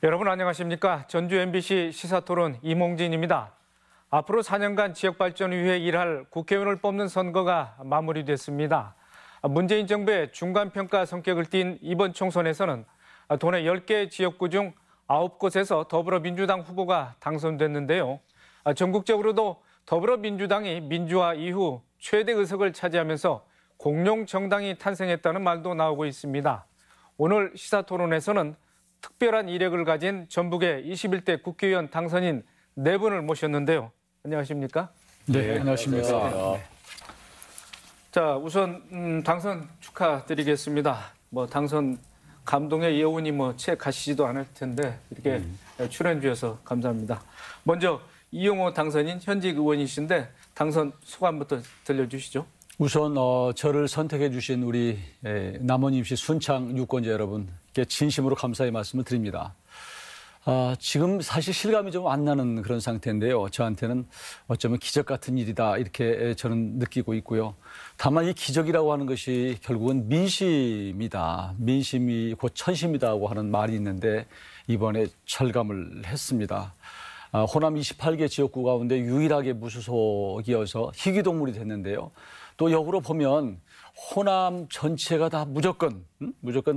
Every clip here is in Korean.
여러분 안녕하십니까? 전주 MBC 시사토론 이몽진입니다. 앞으로 4년간 지역발전을 위해 일할 국회의원을 뽑는 선거가 마무리됐습니다. 문재인 정부의 중간평가 성격을 띤 이번 총선에서는 도내 10개 지역구 중 9곳에서 더불어민주당 후보가 당선됐는데요. 전국적으로도 더불어민주당이 민주화 이후 최대 의석을 차지하면서 공룡 정당이 탄생했다는 말도 나오고 있습니다. 오늘 시사토론에서는 특별한 이력을 가진 전북의 21대 국회의원 당선인 4분을 모셨는데요. 안녕하십니까? 네, 안녕하십니까. 네. 자, 우선 당선 축하드리겠습니다. 당선 감동의 여운이 채 가시지도 않을 텐데 이렇게 출연해 주셔서 감사합니다. 먼저 이용호 당선인 현직 의원이신데 당선 소감부터 들려주시죠. 우선 저를 선택해 주신 우리 남원 입시 순창 유권자 여러분께 진심으로 감사의 말씀을 드립니다. 지금 사실 실감이 좀 안 나는 그런 상태인데요. 저한테는 어쩌면 기적 같은 일이다 이렇게 저는 느끼고 있고요. 다만 이 기적이라고 하는 것이 결국은 민심이다. 민심이 곧 천심이다고 하는 말이 있는데 이번에 철감을 했습니다. 호남 28개 지역구 가운데 유일하게 무소속이어서 희귀동물이 됐는데요. 또 역으로 보면 호남 전체가 다 무조건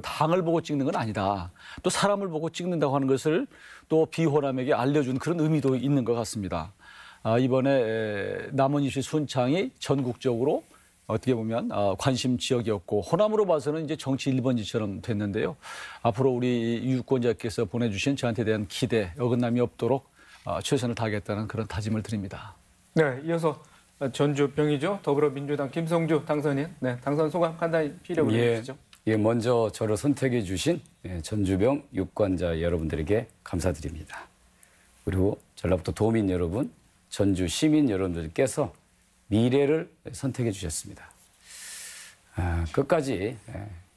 당을 보고 찍는 건 아니다. 또 사람을 보고 찍는다고 하는 것을 또 비호남에게 알려준 그런 의미도 있는 것 같습니다. 이번에 남원 입시 순창이 전국적으로 어떻게 보면 관심 지역이었고 호남으로 봐서는 이제 정치 1번지처럼 됐는데요. 앞으로 우리 유권자께서 보내주신 저한테 대한 기대, 어긋남이 없도록 최선을 다하겠다는 그런 다짐을 드립니다. 네, 이어서 전주병이죠. 더불어민주당 김성주 당선인. 네, 당선 소감 간단히 피력을 해주시죠. 먼저 저를 선택해 주신 전주병 유권자 여러분들에게 감사드립니다. 그리고 전라북도 도민 여러분, 전주 시민 여러분들께서 미래를 선택해 주셨습니다. 끝까지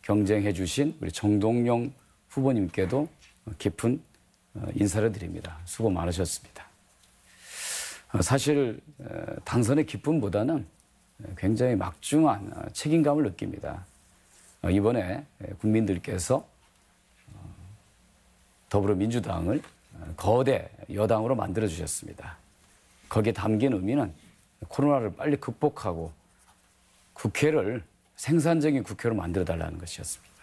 경쟁해 주신 우리 정동영 후보님께도 깊은 인사를 드립니다. 수고 많으셨습니다. 사실 당선의 기쁨보다는 굉장히 막중한 책임감을 느낍니다. 이번에 국민들께서 더불어민주당을 거대 여당으로 만들어주셨습니다. 거기에 담긴 의미는 코로나를 빨리 극복하고 국회를 생산적인 국회로 만들어달라는 것이었습니다.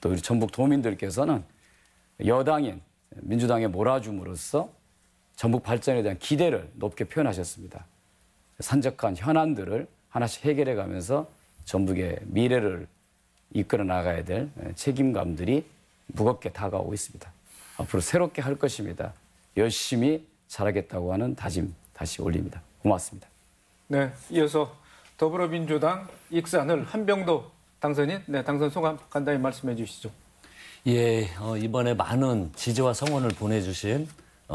또 우리 전북 도민들께서는 여당인 민주당에 몰아줌으로써 전북 발전에 대한 기대를 높게 표현하셨습니다. 산적한 현안들을 하나씩 해결해 가면서 전북의 미래를 이끌어 나가야 될 책임감들이 무겁게 다가오고 있습니다. 앞으로 새롭게 할 것입니다. 열심히 잘하겠다고 하는 다짐 다시 올립니다. 고맙습니다. 네, 이어서 더불어민주당 익산을 한병도 당선인, 당선 소감 간단히 말씀해 주시죠. 이번에 많은 지지와 성원을 보내주신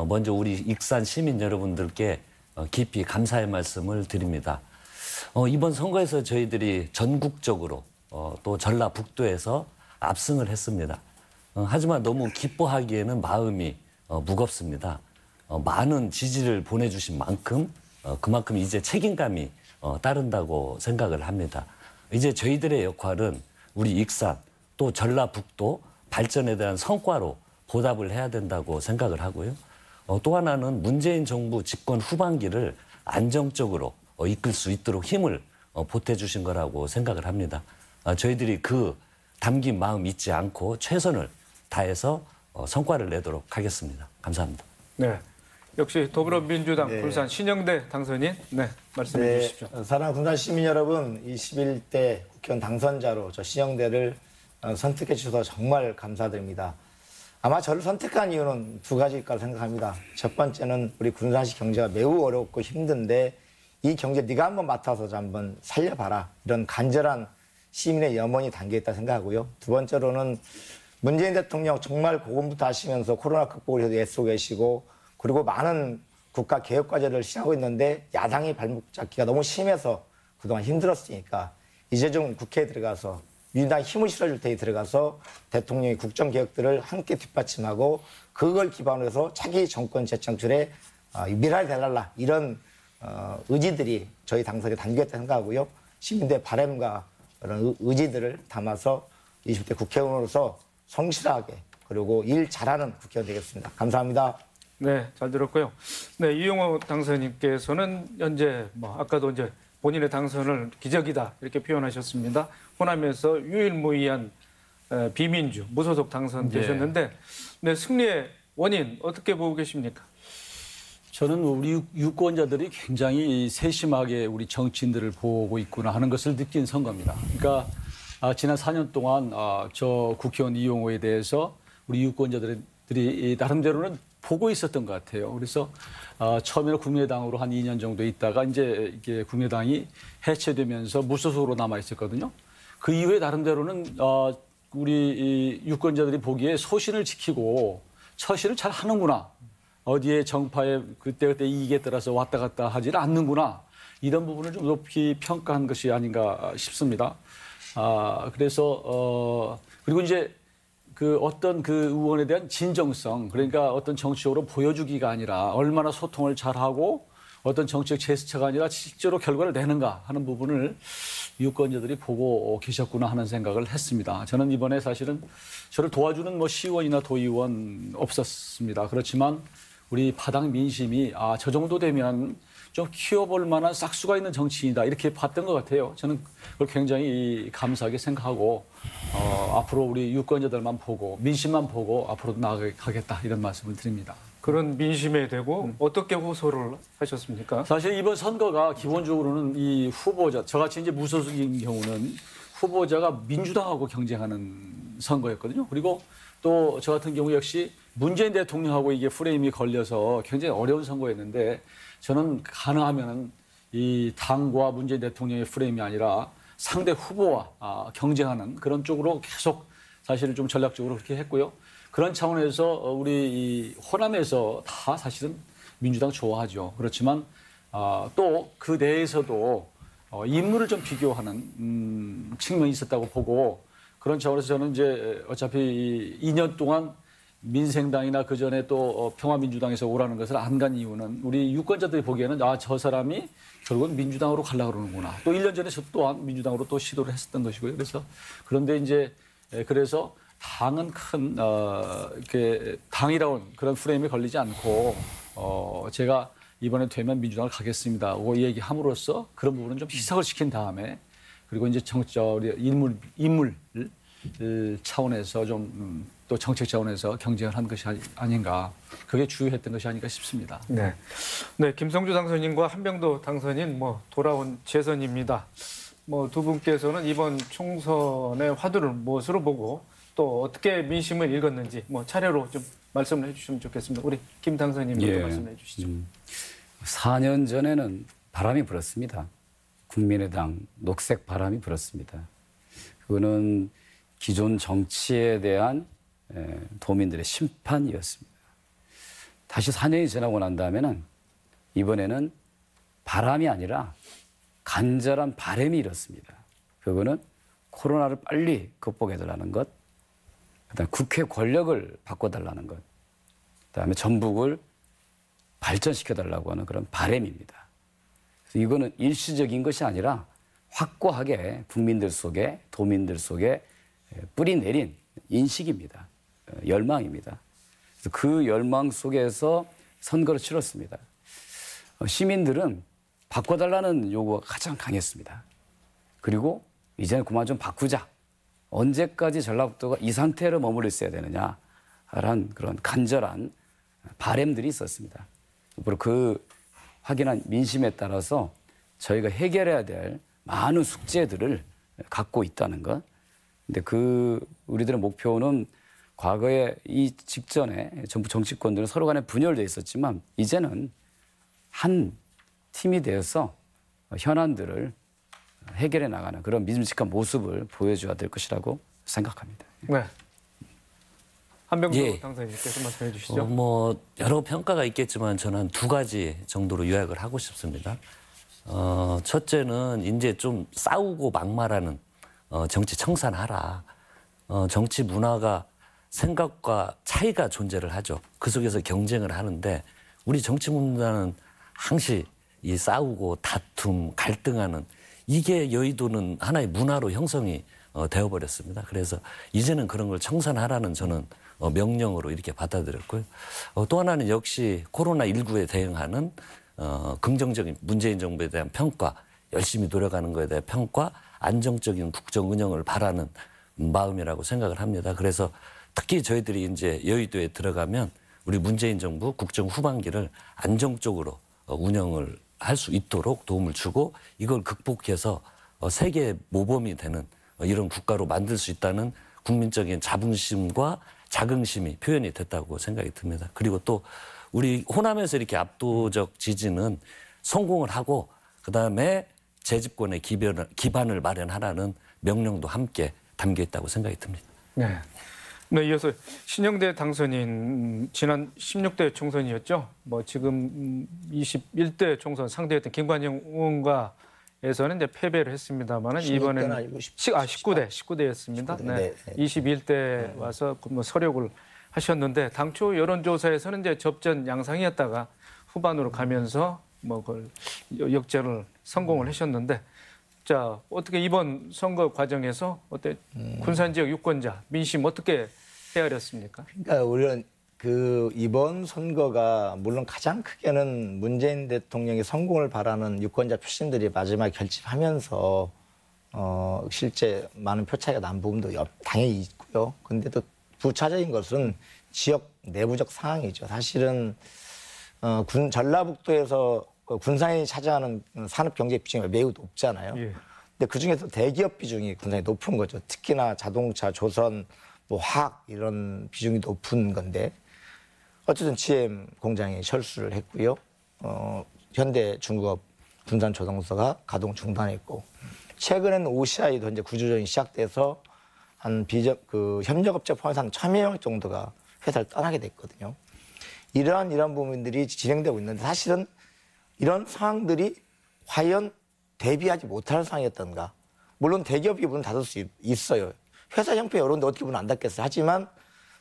먼저 우리 익산 시민 여러분들께 깊이 감사의 말씀을 드립니다. 이번 선거에서 저희들이 전국적으로 또 전라북도에서 압승을 했습니다. 하지만 너무 기뻐하기에는 마음이 무겁습니다. 많은 지지를 보내주신 만큼 그만큼 이제 책임감이 따른다고 생각을 합니다. 이제 저희들의 역할은 우리 익산 또 전라북도 발전에 대한 성과로 보답을 해야 된다고 생각을 하고요. 또 하나는 문재인 정부 집권 후반기를 안정적으로 이끌 수 있도록 힘을 보태주신 거라고 생각을 합니다. 저희들이 그 담긴 마음 잊지 않고 최선을 다해서 성과를 내도록 하겠습니다. 감사합니다. 네, 역시 더불어민주당 불산 신영대 당선인, 말씀해 주십시오. 사랑하는 군산 시민 여러분, 21대 국회의원 당선자로 저 신영대를 선택해 주셔서 정말 감사드립니다. 아마 저를 선택한 이유는 2가지일 거라 생각합니다. 첫 번째는 우리 군산시 경제가 매우 어렵고 힘든데 이 경제 네가 한번 맡아서 한번 살려봐라. 이런 간절한 시민의 염원이 담겨있다 생각하고요. 2번째로는 문재인 대통령 정말 고군부터 하시면서 코로나 극복을 해서 애쓰고 계시고 그리고 많은 국가 개혁 과제를 시행하고 있는데 야당이 발목 잡기가 너무 심해서 그동안 힘들었으니까 이제 좀 국회에 들어가서 민주당 힘을 실어줄 테니 들어가서 대통령의 국정개혁들을 함께 뒷받침하고 그걸 기반으로 해서 차기 정권 재창출에 미랄 대달라 이런 의지들이 저희 당선에 담겨있다 생각하고요. 시민들의 바람과 그런 의지들을 담아서 20대 국회의원으로서 성실하게 그리고 일 잘하는 국회의원 되겠습니다. 감사합니다. 네, 잘 들었고요. 네, 이용호 당선인께서는 현재 아까도 이제 본인의 당선을 기적이다 이렇게 표현하셨습니다. 호남에서 유일무이한 비민주 무소속 당선되셨는데 네, 승리의 원인 어떻게 보고 계십니까? 저는 우리 유권자들이 굉장히 세심하게 우리 정치인들을 보고 있구나 하는 것을 느낀 선거입니다. 그러니까 지난 4년 동안 저 국회의원 이용호에 대해서 우리 유권자들이 나름대로는 보고 있었던 것 같아요. 그래서 처음에는 국민의당으로 한 2년 정도 있다가 이제 이게 국민의당이 해체되면서 무소속으로 남아 있었거든요. 그 이후에 나름대로는 우리 유권자들이 보기에 소신을 지키고 처신을 잘 하는구나. 어디에 정파에 그때그때 이익에 따라서 왔다 갔다 하지는 않는구나. 이런 부분을 좀 높이 평가한 것이 아닌가 싶습니다. 그래서 그리고 이제 그 어떤 그 의원에 대한 진정성, 그러니까 어떤 정치적으로 보여주기가 아니라 얼마나 소통을 잘하고 어떤 정치적 제스처가 아니라 실제로 결과를 내는가 하는 부분을 유권자들이 보고 계셨구나 하는 생각을 했습니다. 저는 이번에 사실은 저를 도와주는 시의원이나 도의원 없었습니다. 그렇지만 우리 바닥 민심이 저 정도 되면 좀 키워볼 만한 싹수가 있는 정치인이다 이렇게 봤던 것 같아요. 저는 그걸 굉장히 감사하게 생각하고 앞으로 우리 유권자들만 보고 민심만 보고 앞으로 나아가겠다 이런 말씀을 드립니다. 그런 민심에 대고 어떻게 호소를 하셨습니까? 사실 이번 선거가 기본적으로는 이 후보자, 저같이 이제 무소속인 경우는 후보자가 민주당하고 경쟁하는 선거였거든요. 그리고 또 저 같은 경우 역시 문재인 대통령하고 이게 프레임이 걸려서 굉장히 어려운 선거였는데 저는 가능하면 이 당과 문재인 대통령의 프레임이 아니라 상대 후보와 경쟁하는 그런 쪽으로 계속 사실은 좀 전략적으로 그렇게 했고요. 그런 차원에서 우리 이 호남에서 다 사실은 민주당 좋아하죠. 그렇지만 또 그 내에서도 인물을 좀 비교하는 측면이 있었다고 보고 그런 차원에서 저는 이제 어차피 2년 동안 민생당이나 그 전에 또 평화민주당에서 오라는 것을 안 간 이유는 우리 유권자들이 보기에는 저 사람이 결국은 민주당으로 가려고 그러는구나. 또 1년 전에 저 또한 민주당으로 또 시도를 했었던 것이고요. 그래서 그런데 이제 그래서 당은 큰 이렇게 당이라는 그런 프레임에 걸리지 않고 제가 이번에 되면 민주당을 가겠습니다. 이 얘기함으로써 그런 부분은 좀 희석을 시킨 다음에 그리고 이제 인물 차원에서 좀 또 정책 차원에서 경쟁을 한 것이 아닌가. 그게 주요했던 것이 아닌가 싶습니다. 네, 네, 김성주 당선인과 한병도 당선인 돌아온 재선입니다. 두 분께서는 이번 총선의 화두를 무엇으로 보고 또 어떻게 민심을 읽었는지 차례로 좀 말씀을 해주시면 좋겠습니다. 우리 김 당선인부터 말씀해 주시죠. 4년 전에는 바람이 불었습니다. 국민의당 녹색 바람이 불었습니다. 그거는 기존 정치에 대한 도민들의 심판이었습니다. 다시 4년이 지나고 난 다음에는 이번에는 바람이 아니라 간절한 바람이 일었습니다. 그거는 코로나를 빨리 극복해달라는 것, 그다음에 국회 권력을 바꿔달라는 것, 그다음에 전북을 발전시켜달라고 하는 그런 바람입니다. 그래서 이거는 일시적인 것이 아니라 확고하게 국민들 속에, 도민들 속에 뿌리 내린 인식입니다. 열망입니다. 그래서 그 열망 속에서 선거를 치렀습니다. 시민들은 바꿔달라는 요구가 가장 강했습니다. 그리고 이제는 그만 좀 바꾸자. 언제까지 전라북도가 이 상태로 머물러 있어야 되느냐라는 그런 간절한 바람들이 있었습니다. 앞으로 그 확인한 민심에 따라서 저희가 해결해야 될 많은 숙제들을 갖고 있다는 것. 근데 우리들의 목표는 과거에 이 직전에 정부 정치권들은 서로 간에 분열되어 있었지만 이제는 한 팀이 되어서 현안들을 해결해 나가는 그런 믿음직한 모습을 보여줘야 될 것이라고 생각합니다. 네. 한병도 당선인께서 말씀해 주시죠. 여러 평가가 있겠지만 저는 두 가지 정도로 요약을 하고 싶습니다. 첫째는 이제 좀 싸우고 막말하는 정치 청산하라. 정치 문화가 생각과 차이가 존재를 하죠. 그 속에서 경쟁을 하는데 우리 정치 문화는 항시 이 싸우고 다툼, 갈등하는 이게 여의도는 하나의 문화로 형성이 되어버렸습니다. 그래서 이제는 그런 걸 청산하라는 저는 명령으로 이렇게 받아들였고요. 또 하나는 역시 코로나19에 대응하는 긍정적인 문재인 정부에 대한 평가, 열심히 노력하는 것에 대한 평가, 안정적인 국정 운영을 바라는 마음이라고 생각을 합니다. 그래서 특히 저희들이 이제 여의도에 들어가면 우리 문재인 정부 국정 후반기를 안정적으로 운영을 할 수 있도록 도움을 주고 이걸 극복해서 세계 모범이 되는 이런 국가로 만들 수 있다는 국민적인 자부심과 자긍심이 표현이 됐다고 생각이 듭니다. 그리고 또 우리 호남에서 이렇게 압도적 지지는 성공을 하고 그다음에 재집권의 기반을 마련하라는 명령도 함께 담겨 있다고 생각이 듭니다. 네. 네, 이어서 신영대 당선인 지난 16대 총선이었죠. 뭐 지금 21대 총선 상대했던 김관영 의원과에서는 이제 패배를 했습니다만은 이번에는 19대였습니다. 네. 21대 와서 뭐 서력을 하셨는데 당초 여론조사에서는 이제 접전 양상이었다가 후반으로 가면서 뭐 그걸 역전을 성공을 하셨는데. 자, 어떻게 이번 선거 과정에서 군산 지역 유권자 민심 어떻게 헤아렸습니까? 그러니까 우리는 이번 선거가 물론 가장 크게는 문재인 대통령의 성공을 바라는 유권자 표심들이 마지막에 결집하면서 실제 많은 표차이가 난 부분도 당연히 있고요. 근데 또 부차적인 것은 지역 내부적 상황이죠. 사실은 전라북도에서 군산이 차지하는 산업 경제 비중이 매우 높잖아요. 예. 근데 그 중에서 대기업 비중이 굉장히 높은 거죠. 특히나 자동차, 조선, 뭐 화학 이런 비중이 높은 건데 어쨌든 GM 공장이 철수를 했고요. 현대중공업 군산조정소가 가동 중단했고 최근에는 OCI도 이제 구조조정이 시작돼서 한 협력업체 포함해서 한 1,000여 명 정도가 회사를 떠나게 됐거든요. 이러한 부분들이 진행되고 있는데 사실은 이런 상황들이 과연 대비하지 못할 상황이었던가. 물론 대기업이 문을 닫을 수 있어요. 회사 형편이 어려운데 어떻게 문을 안 닫겠어요. 하지만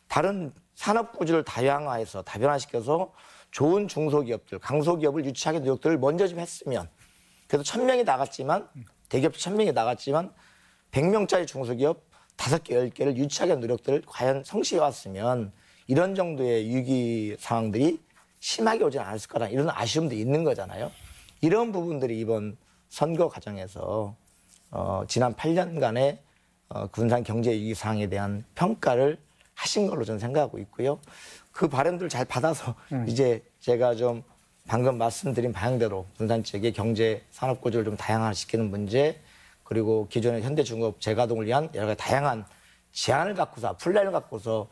다른 산업 구조를 다양화해서 다변화시켜서 좋은 중소기업들, 강소기업을 유치하기 노력들을 먼저 좀 했으면 그래도 1,000명이 나갔지만 대기업 1,000명이 나갔지만 100명짜리 중소기업 5개, 10개를 유치하기 위한 노력들을 과연 성실해 왔으면 이런 정도의 위기 상황들이 심하게 오진 않았을 거라 이런 아쉬움도 있는 거잖아요. 이런 부분들이 이번 선거 과정에서 지난 8년간의 군산 경제 위기 상황에 대한 평가를 하신 걸로 저는 생각하고 있고요. 그 바람들을 잘 받아서 이제 제가 좀 방금 말씀드린 방향대로 군산 지역의 경제 산업 구조를 좀 다양화시키는 문제 그리고 기존의 현대중공업 재가동을 위한 여러 가지 다양한 제안을 갖고서 플랜을 갖고서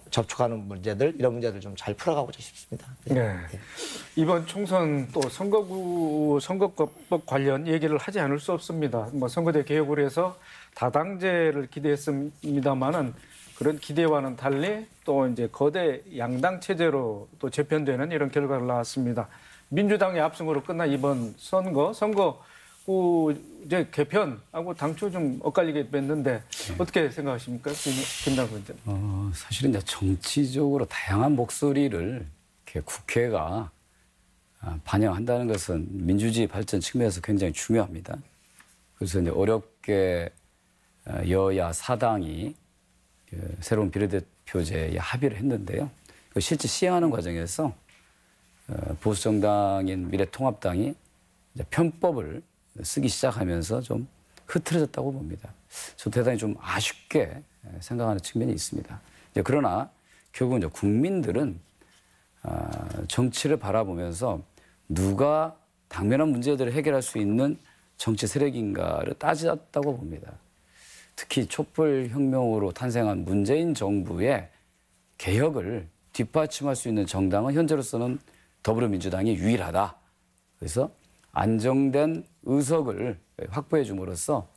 접촉하는 문제들 이런 문제들 좀 잘 풀어가고자 싶습니다. 네. 네. 이번 총선 또 선거법 관련 얘기를 하지 않을 수 없습니다. 뭐 선거제 개혁을 해서 다당제를 기대했습니다만은 그런 기대와는 달리 또 이제 거대 양당 체제로 또 재편되는 이런 결과가 나왔습니다. 민주당의 압승으로 끝난 이번 선거 이제 개편하고 당초 좀 엇갈리게 됐는데 어떻게 생각하십니까, 김남국 의원님? 사실은 이제 정치적으로 다양한 목소리를 이렇게 국회가 반영한다는 것은 민주주의 발전 측면에서 굉장히 중요합니다. 그래서 이제 어렵게 여야 사당이 새로운 비례대표제에 합의를 했는데요. 실제 시행하는 과정에서 보수 정당인 미래통합당이 이제 편법을 쓰기 시작하면서 좀 흐트러졌다고 봅니다. 저 대단히 좀 아쉽게 생각하는 측면이 있습니다. 그러나 결국 이제 국민들은 정치를 바라보면서 누가 당면한 문제들을 해결할 수 있는 정치 세력인가를 따졌다고 봅니다. 특히 촛불혁명으로 탄생한 문재인 정부의 개혁을 뒷받침할 수 있는 정당은 현재로서는 더불어민주당이 유일하다. 그래서 안정된 의석을 확보해 줌으로써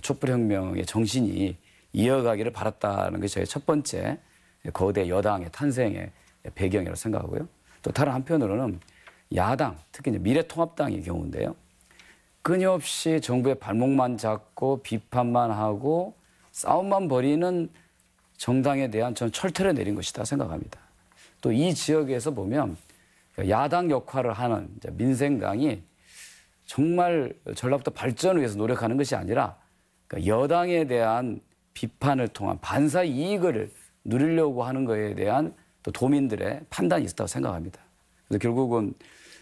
촛불혁명의 정신이 이어가기를 바랐다는 것이 저의 첫 번째 거대 여당의 탄생의 배경이라고 생각하고요. 또 다른 한편으로는 야당, 특히 이제 미래통합당의 경우인데요. 끊임없이 정부의 발목만 잡고 비판만 하고 싸움만 벌이는 정당에 대한 전 철퇴를 내린 것이다 생각합니다. 또 이 지역에서 보면 야당 역할을 하는 민생당이 정말 전라북도 발전을 위해서 노력하는 것이 아니라 여당에 대한 비판을 통한 반사 이익을 누리려고 하는 거에 대한 또 도민들의 판단이 있었다고 생각합니다. 그래서 결국은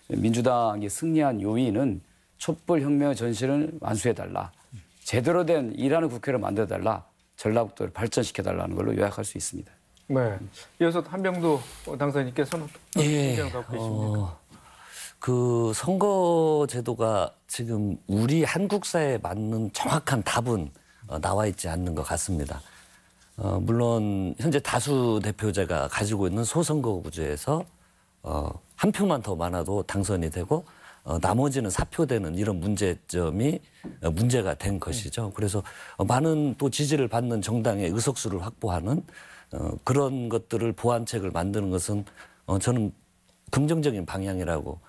민주당이 승리한 요인은 촛불혁명의 전신을 완수해달라. 제대로 된 일하는 국회를 만들어달라. 전라북도를 발전시켜달라는 걸로 요약할 수 있습니다. 네. 이어서 한병도 당선인께서는 어떤 의견을 갖고 계십니까? 그 선거 제도가 지금 우리 한국 사회에 맞는 정확한 답은 나와 있지 않는 것 같습니다. 물론 현재 다수 대표제가 가지고 있는 소선거구제에서 한 표만 더 많아도 당선이 되고 나머지는 사표되는 이런 문제점이 문제가 된 것이죠. 그래서 많은 또 지지를 받는 정당의 의석수를 확보하는 그런 것들을 보완책을 만드는 것은 저는 긍정적인 방향이라고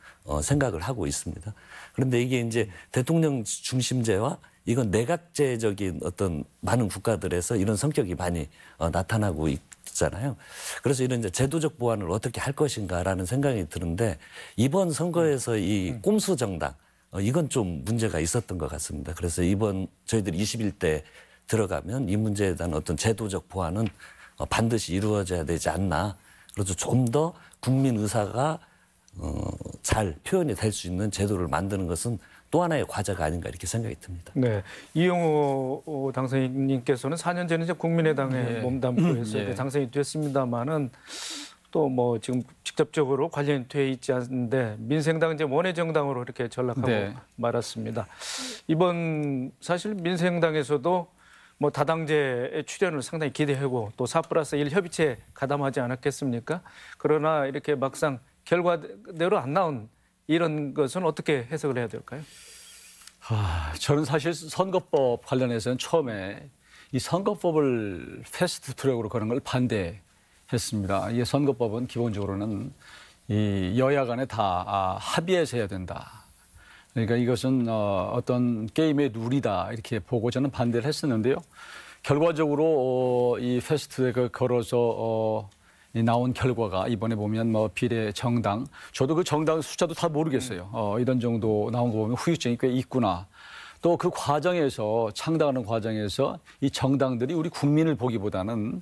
생각을 하고 있습니다. 그런데 이게 이제 대통령 중심제와 이건 내각제적인 어떤 많은 국가들에서 이런 성격이 많이 나타나고 있잖아요. 그래서 이런 이제 제도적 보완을 어떻게 할 것인가라는 생각이 드는데 이번 선거에서 이 꼼수 정당 이건 좀 문제가 있었던 것 같습니다. 그래서 이번 저희들이 21대 들어가면 이 문제에 대한 어떤 제도적 보완은 반드시 이루어져야 되지 않나. 그래서 좀 더 국민 의사가 잘 표현이 될 수 있는 제도를 만드는 것은 또 하나의 과제가 아닌가 이렇게 생각이 듭니다. 네, 이용호 당선인님께서는 4년 전에 이제 국민의당에 몸담고 해서 당선이 됐습니다만은 또 뭐 지금 직접적으로 관련이 돼 있지 않는데 민생당 이제 원외 정당으로 이렇게 전락하고 말았습니다. 이번 사실 민생당에서도 뭐 다당제의 출연을 상당히 기대하고 또 4+1 협의체에 가담하지 않았겠습니까? 그러나 이렇게 막상 결과대로 안 나온 이런 것은 어떻게 해석을 해야 될까요? 저는 사실 선거법 관련해서는 처음에 이 선거법을 패스트 트랙으로 거는 걸 반대했습니다. 이 선거법은 기본적으로는 이 여야 간에 다 합의해서 해야 된다. 그러니까 이것은 어떤 게임의 룰이다 이렇게 보고 저는 반대를 했었는데요. 결과적으로 이 패스트 트랙을 걸어서 나온 결과가 이번에 보면 뭐 비례 정당, 저도 그 정당 숫자도 다 모르겠어요. 이런 정도 나온 거 보면 후유증이 꽤 있구나. 또 그 과정에서 창당하는 과정에서 이 정당들이 우리 국민을 보기보다는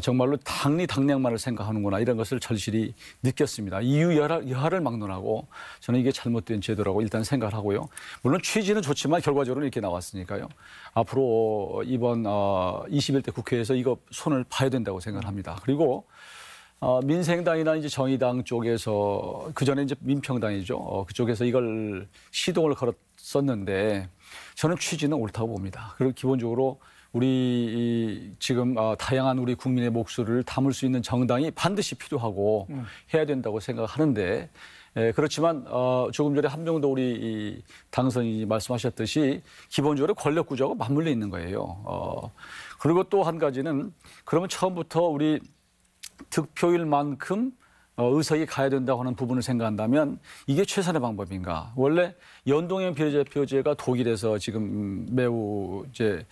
정말로 당리당략만을 생각하는구나 이런 것을 절실히 느꼈습니다. 이유 여하를 막론하고 저는 이게 잘못된 제도라고 일단 생각을 하고요. 물론 취지는 좋지만 결과적으로는 이렇게 나왔으니까요. 앞으로 이번 21대 국회에서 이거 손을 봐야 된다고 생각을 합니다. 그리고 민생당이나 이제 정의당 쪽에서 그 전에 이제 민평당이죠. 그쪽에서 이걸 시동을 걸었었는데 저는 취지는 옳다고 봅니다. 그리고 기본적으로 우리 지금 다양한 우리 국민의 목소리를 담을 수 있는 정당이 반드시 필요하고 해야 된다고 생각하는데 그렇지만 조금 전에 한병도 우리 당선인이 말씀하셨듯이 기본적으로 권력 구조가 맞물려 있는 거예요. 그리고 또 한 가지는 그러면 처음부터 우리 득표율만큼 의석이 가야 된다고 하는 부분을 생각한다면 이게 최선의 방법인가? 원래 연동형 비례대표제가 독일에서 지금 매우 이제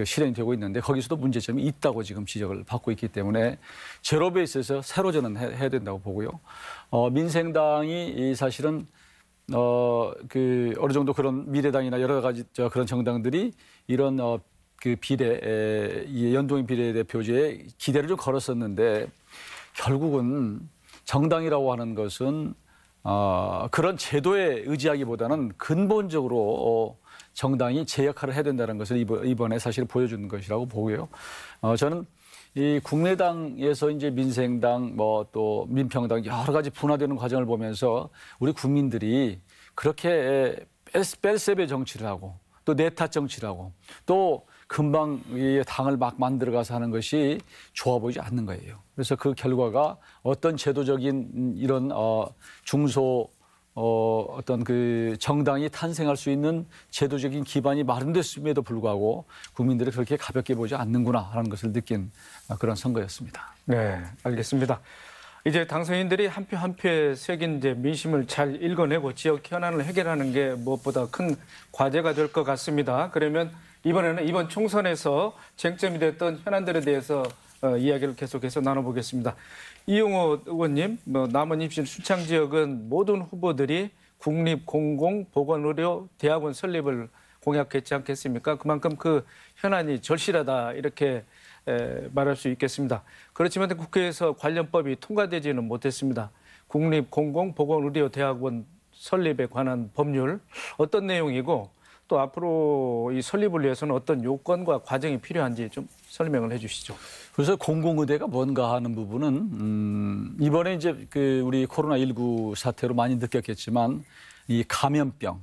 실행이 되고 있는데 거기서도 문제점이 있다고 지금 지적을 받고 있기 때문에 제로 베이스에서 새로 저는 해야 된다고 보고요. 민생당이 사실은 그 어느 정도 그런 미래당이나 여러 가지 그런 정당들이 이런 그 연동형 비례대표제에 기대를 좀 걸었었는데 결국은 정당이라고 하는 것은 그런 제도에 의지하기보다는 근본적으로 정당이 제 역할을 해야 된다는 것을 이번에 사실 보여주는 것이라고 보고요. 저는 이 국민의당에서 이제 민생당 뭐 또 민평당 여러 가지 분화되는 과정을 보면서 우리 국민들이 그렇게 뺄세베 정치를 하고 또 내탓 정치를 하고 또 금방 이 당을 막 만들어가서 하는 것이 좋아 보이지 않는 거예요. 그래서 그 결과가 어떤 제도적인 이런 중소 어떤 그 정당이 탄생할 수 있는 제도적인 기반이 마련됐음에도 불구하고 국민들이 그렇게 가볍게 보지 않는구나 하는 것을 느낀 그런 선거였습니다. 네, 알겠습니다. 이제 당선인들이 한 표 한 표에 새긴 이제 민심을 잘 읽어내고 지역 현안을 해결하는 게 무엇보다 큰 과제가 될 것 같습니다. 그러면 이번에는 이번 총선에서 쟁점이 됐던 현안들에 대해서 이야기를 계속해서 나눠보겠습니다. 이용호 의원님, 남원 입시 순창 지역은 모든 후보들이 국립공공보건의료 대학원 설립을 공약했지 않겠습니까? 그만큼 그 현안이 절실하다 이렇게 말할 수 있겠습니다. 그렇지만 국회에서 관련법이 통과되지는 못했습니다. 국립공공보건의료대학원 설립에 관한 법률 어떤 내용이고 또 앞으로 이 설립을 위해서는 어떤 요건과 과정이 필요한지 좀 설명을 해주시죠. 그래서 공공의대가 뭔가 하는 부분은 이번에 이제 우리 코로나19 사태로 많이 느꼈겠지만 이 감염병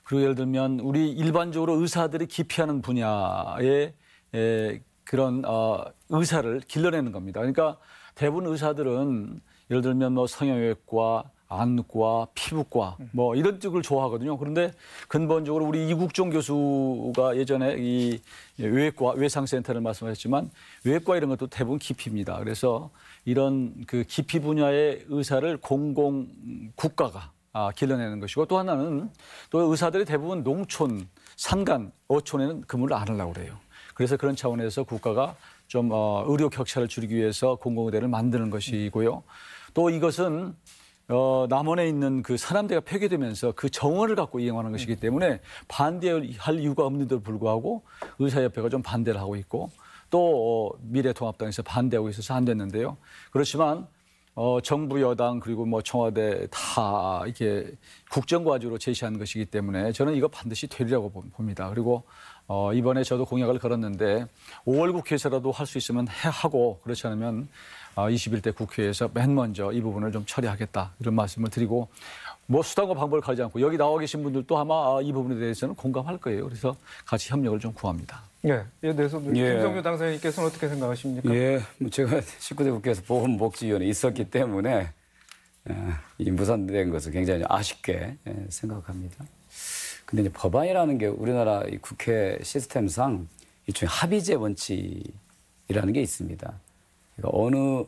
그리고 예를 들면 우리 일반적으로 의사들이 기피하는 분야의 그런 의사를 길러내는 겁니다. 그러니까 대부분 의사들은 예를 들면 뭐 성형외과, 안과, 피부과 뭐 이런 쪽을 좋아하거든요. 그런데 근본적으로 우리 이국종 교수가 예전에 이 외과 외상센터를 말씀하셨지만 외과 이런 것도 대부분 기피입니다. 그래서 이런 그 기피 분야의 의사를 국가가 길러내는 것이고 또 하나는 또 의사들이 대부분 농촌, 산간, 어촌에는 근무를 안 하려고 그래요. 그래서 그런 차원에서 국가가 좀 의료 격차를 줄이기 위해서 공공의대를 만드는 것이고요. 또 이것은 남원에 있는 그 사남대가 폐교되면서 그 정원을 갖고 이용하는 것이기 때문에 반대할 이유가 없는데도 불구하고 의사협회가 좀 반대를 하고 있고 또 미래통합당에서 반대하고 있어서 안 됐는데요. 그렇지만 정부 여당 그리고 뭐 청와대 다 이렇게 국정과제로 제시한 것이기 때문에 저는 이거 반드시 되리라고 봅니다. 그리고 이번에 저도 공약을 걸었는데 5월 국회에서라도 할 수 있으면 하고 그렇지 않으면 21대 국회에서 맨 먼저 이 부분을 좀 처리하겠다 이런 말씀을 드리고 뭐 수단과 방법을 가리지 않고 여기 나와 계신 분들도 아마 이 부분에 대해서는 공감할 거예요. 그래서 같이 협력을 좀 구합니다. 네, 이에 대해서 김성주 당선인께서는 어떻게 생각하십니까? 예, 제가 19대 국회에서 보건복지위원회 있었기 때문에 이 무산된 것을 굉장히 아쉽게 생각합니다. 근데 이제 법안이라는 게 우리나라 이 국회 시스템상 일종의 합의제 원칙이라는 게 있습니다. 그러니까 어느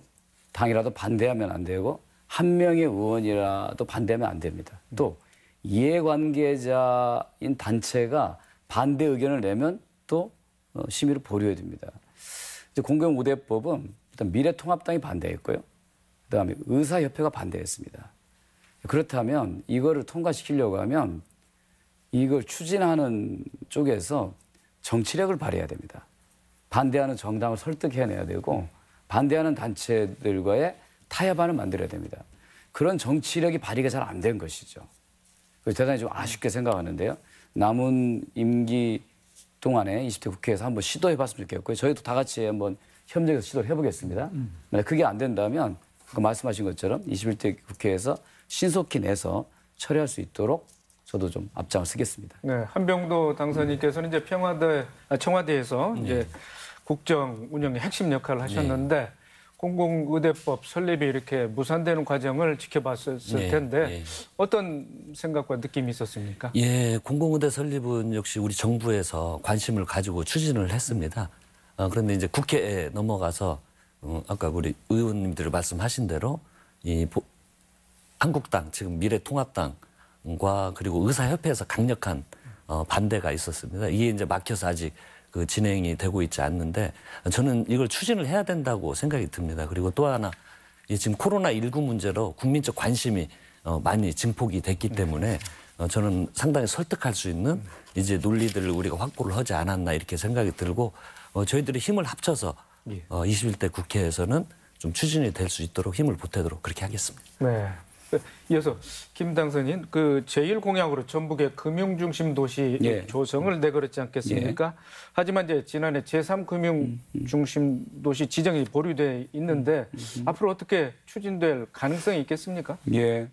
당이라도 반대하면 안 되고 한 명의 의원이라도 반대하면 안 됩니다. 또 이해관계자인 단체가 반대 의견을 내면 또 심의를 보류해야 됩니다. 이제 공공의대법은 일단 미래통합당이 반대했고요. 그다음에 의사협회가 반대했습니다. 그렇다면 이거를 통과시키려고 하면 이걸 추진하는 쪽에서 정치력을 발휘해야 됩니다. 반대하는 정당을 설득해내야 되고 반대하는 단체들과의 타협안을 만들어야 됩니다. 그런 정치력이 발휘가 잘 안 된 것이죠. 그래서 대단히 좀 아쉽게 생각하는데요. 남은 임기 동안에 20대 국회에서 한번 시도해봤으면 좋겠고요. 저희도 다 같이 한번 협력해서 시도를 해보겠습니다. 만약 그게 안 된다면 그 말씀하신 것처럼 21대 국회에서 신속히 내서 처리할 수 있도록 저도 좀 앞장을 서겠습니다. 네, 한병도 당선인께서는 이제 청와대에서 이제 국정 운영의 핵심 역할을 하셨는데 공공의대법 설립이 이렇게 무산되는 과정을 지켜봤을 텐데 어떤 생각과 느낌이 있었습니까? 예, 공공의대 설립은 역시 우리 정부에서 관심을 가지고 추진을 했습니다. 그런데 이제 국회에 넘어가서 아까 우리 의원님들 말씀하신 대로 이 한국당 지금 미래통합당과 그리고 의사협회에서 강력한 반대가 있었습니다. 이게 이제 막혀서 아직 그 진행이 되고 있지 않는데 저는 이걸 추진을 해야 된다고 생각이 듭니다. 그리고 또 하나 지금 코로나19 문제로 국민적 관심이 많이 증폭이 됐기 때문에 저는 상당히 설득할 수 있는 이제 논리들을 우리가 확보를 하지 않았나 이렇게 생각이 들고 저희들이 힘을 합쳐서 21대 국회에서는 좀 추진이 될 수 있도록 힘을 보태도록 그렇게 하겠습니다. 네. 이어서 김 당선인 그 제1공약으로 전북의 금융중심 도시 조성을 내걸었지 않겠습니까? 하지만 이제 지난해 제3금융중심 도시 지정이 보류돼 있는데 앞으로 어떻게 추진될 가능성이 있겠습니까? 예,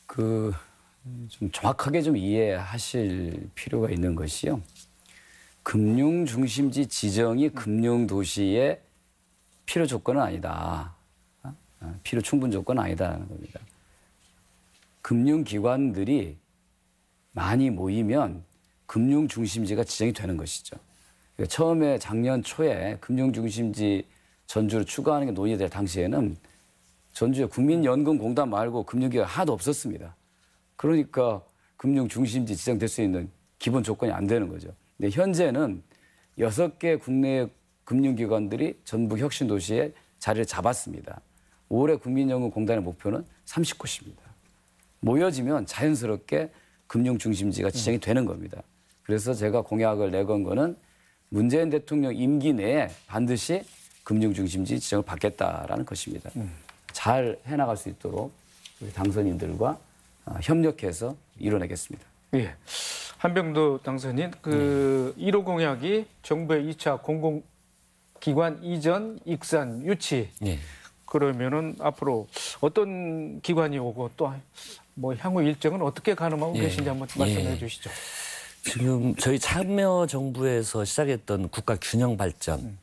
좀 정확하게 좀 이해하실 필요가 있는 것이요. 금융중심지 지정이 금융도시의 필요 조건은 아니다. 필요 충분 조건은 아니다라는 겁니다. 금융기관들이 많이 모이면 금융중심지가 지정이 되는 것이죠. 그러니까 처음에 작년 초에 금융중심지 전주를 추가하는 게 논의될 당시에는 전주에 국민연금공단 말고 금융기관이 하나도 없었습니다. 그러니까 금융중심지 지정될 수 있는 기본 조건이 안 되는 거죠. 근데 현재는 6개 국내 금융기관들이 전북 혁신도시에 자리를 잡았습니다. 올해 국민연금공단의 목표는 30곳입니다. 모여지면 자연스럽게 금융중심지가 지정이 되는 겁니다. 그래서 제가 공약을 내건 거는 문재인 대통령 임기 내에 반드시 금융 중심지 지정을 받겠다라는 것입니다. 잘 해나갈 수 있도록 우리 당선인들과 협력해서 이뤄내겠습니다. 예. 한병도 당선인 그 1호 공약이 정부의 2차 공공기관 이전, 익산, 유치. 예. 그러면은 앞으로 어떤 기관이 오고 또 뭐 향후 일정은 어떻게 가늠하고 계신지 한번 말씀해 주시죠. 지금 저희 참여정부에서 시작했던 국가 균형 발전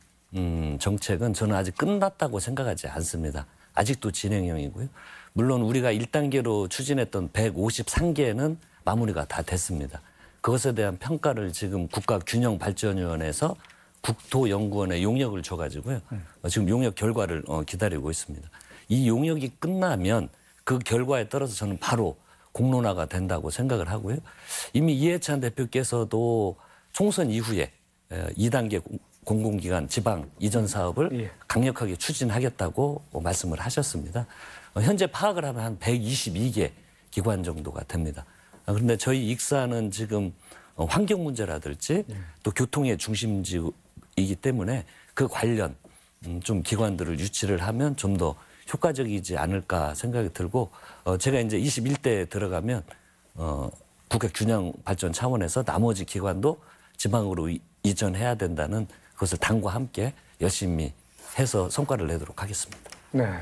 정책은 저는 아직 끝났다고 생각하지 않습니다. 아직도 진행형이고요. 물론 우리가 1단계로 추진했던 153개는 마무리가 다 됐습니다. 그것에 대한 평가를 지금 국가균형발전위원회에서 국토연구원에 용역을 줘가지고요. 지금 용역 결과를 기다리고 있습니다. 이 용역이 끝나면 그 결과에 따라서 저는 바로 공론화가 된다고 생각을 하고요. 이미 이해찬 대표께서도 총선 이후에 2단계 공공기관 지방 이전 사업을 강력하게 추진하겠다고 말씀을 하셨습니다. 현재 파악을 하면 한 122개 기관 정도가 됩니다. 그런데 저희 익산은 지금 환경 문제라든지 또 교통의 중심지이기 때문에 그 관련 좀 기관들을 유치를 하면 좀 더 효과적이지 않을까 생각이 들고 제가 이제 21대에 들어가면 국가 균형 발전 차원에서 나머지 기관도 지방으로 이전해야 된다는 그것을 당과 함께 열심히 해서 성과를 내도록 하겠습니다. 네.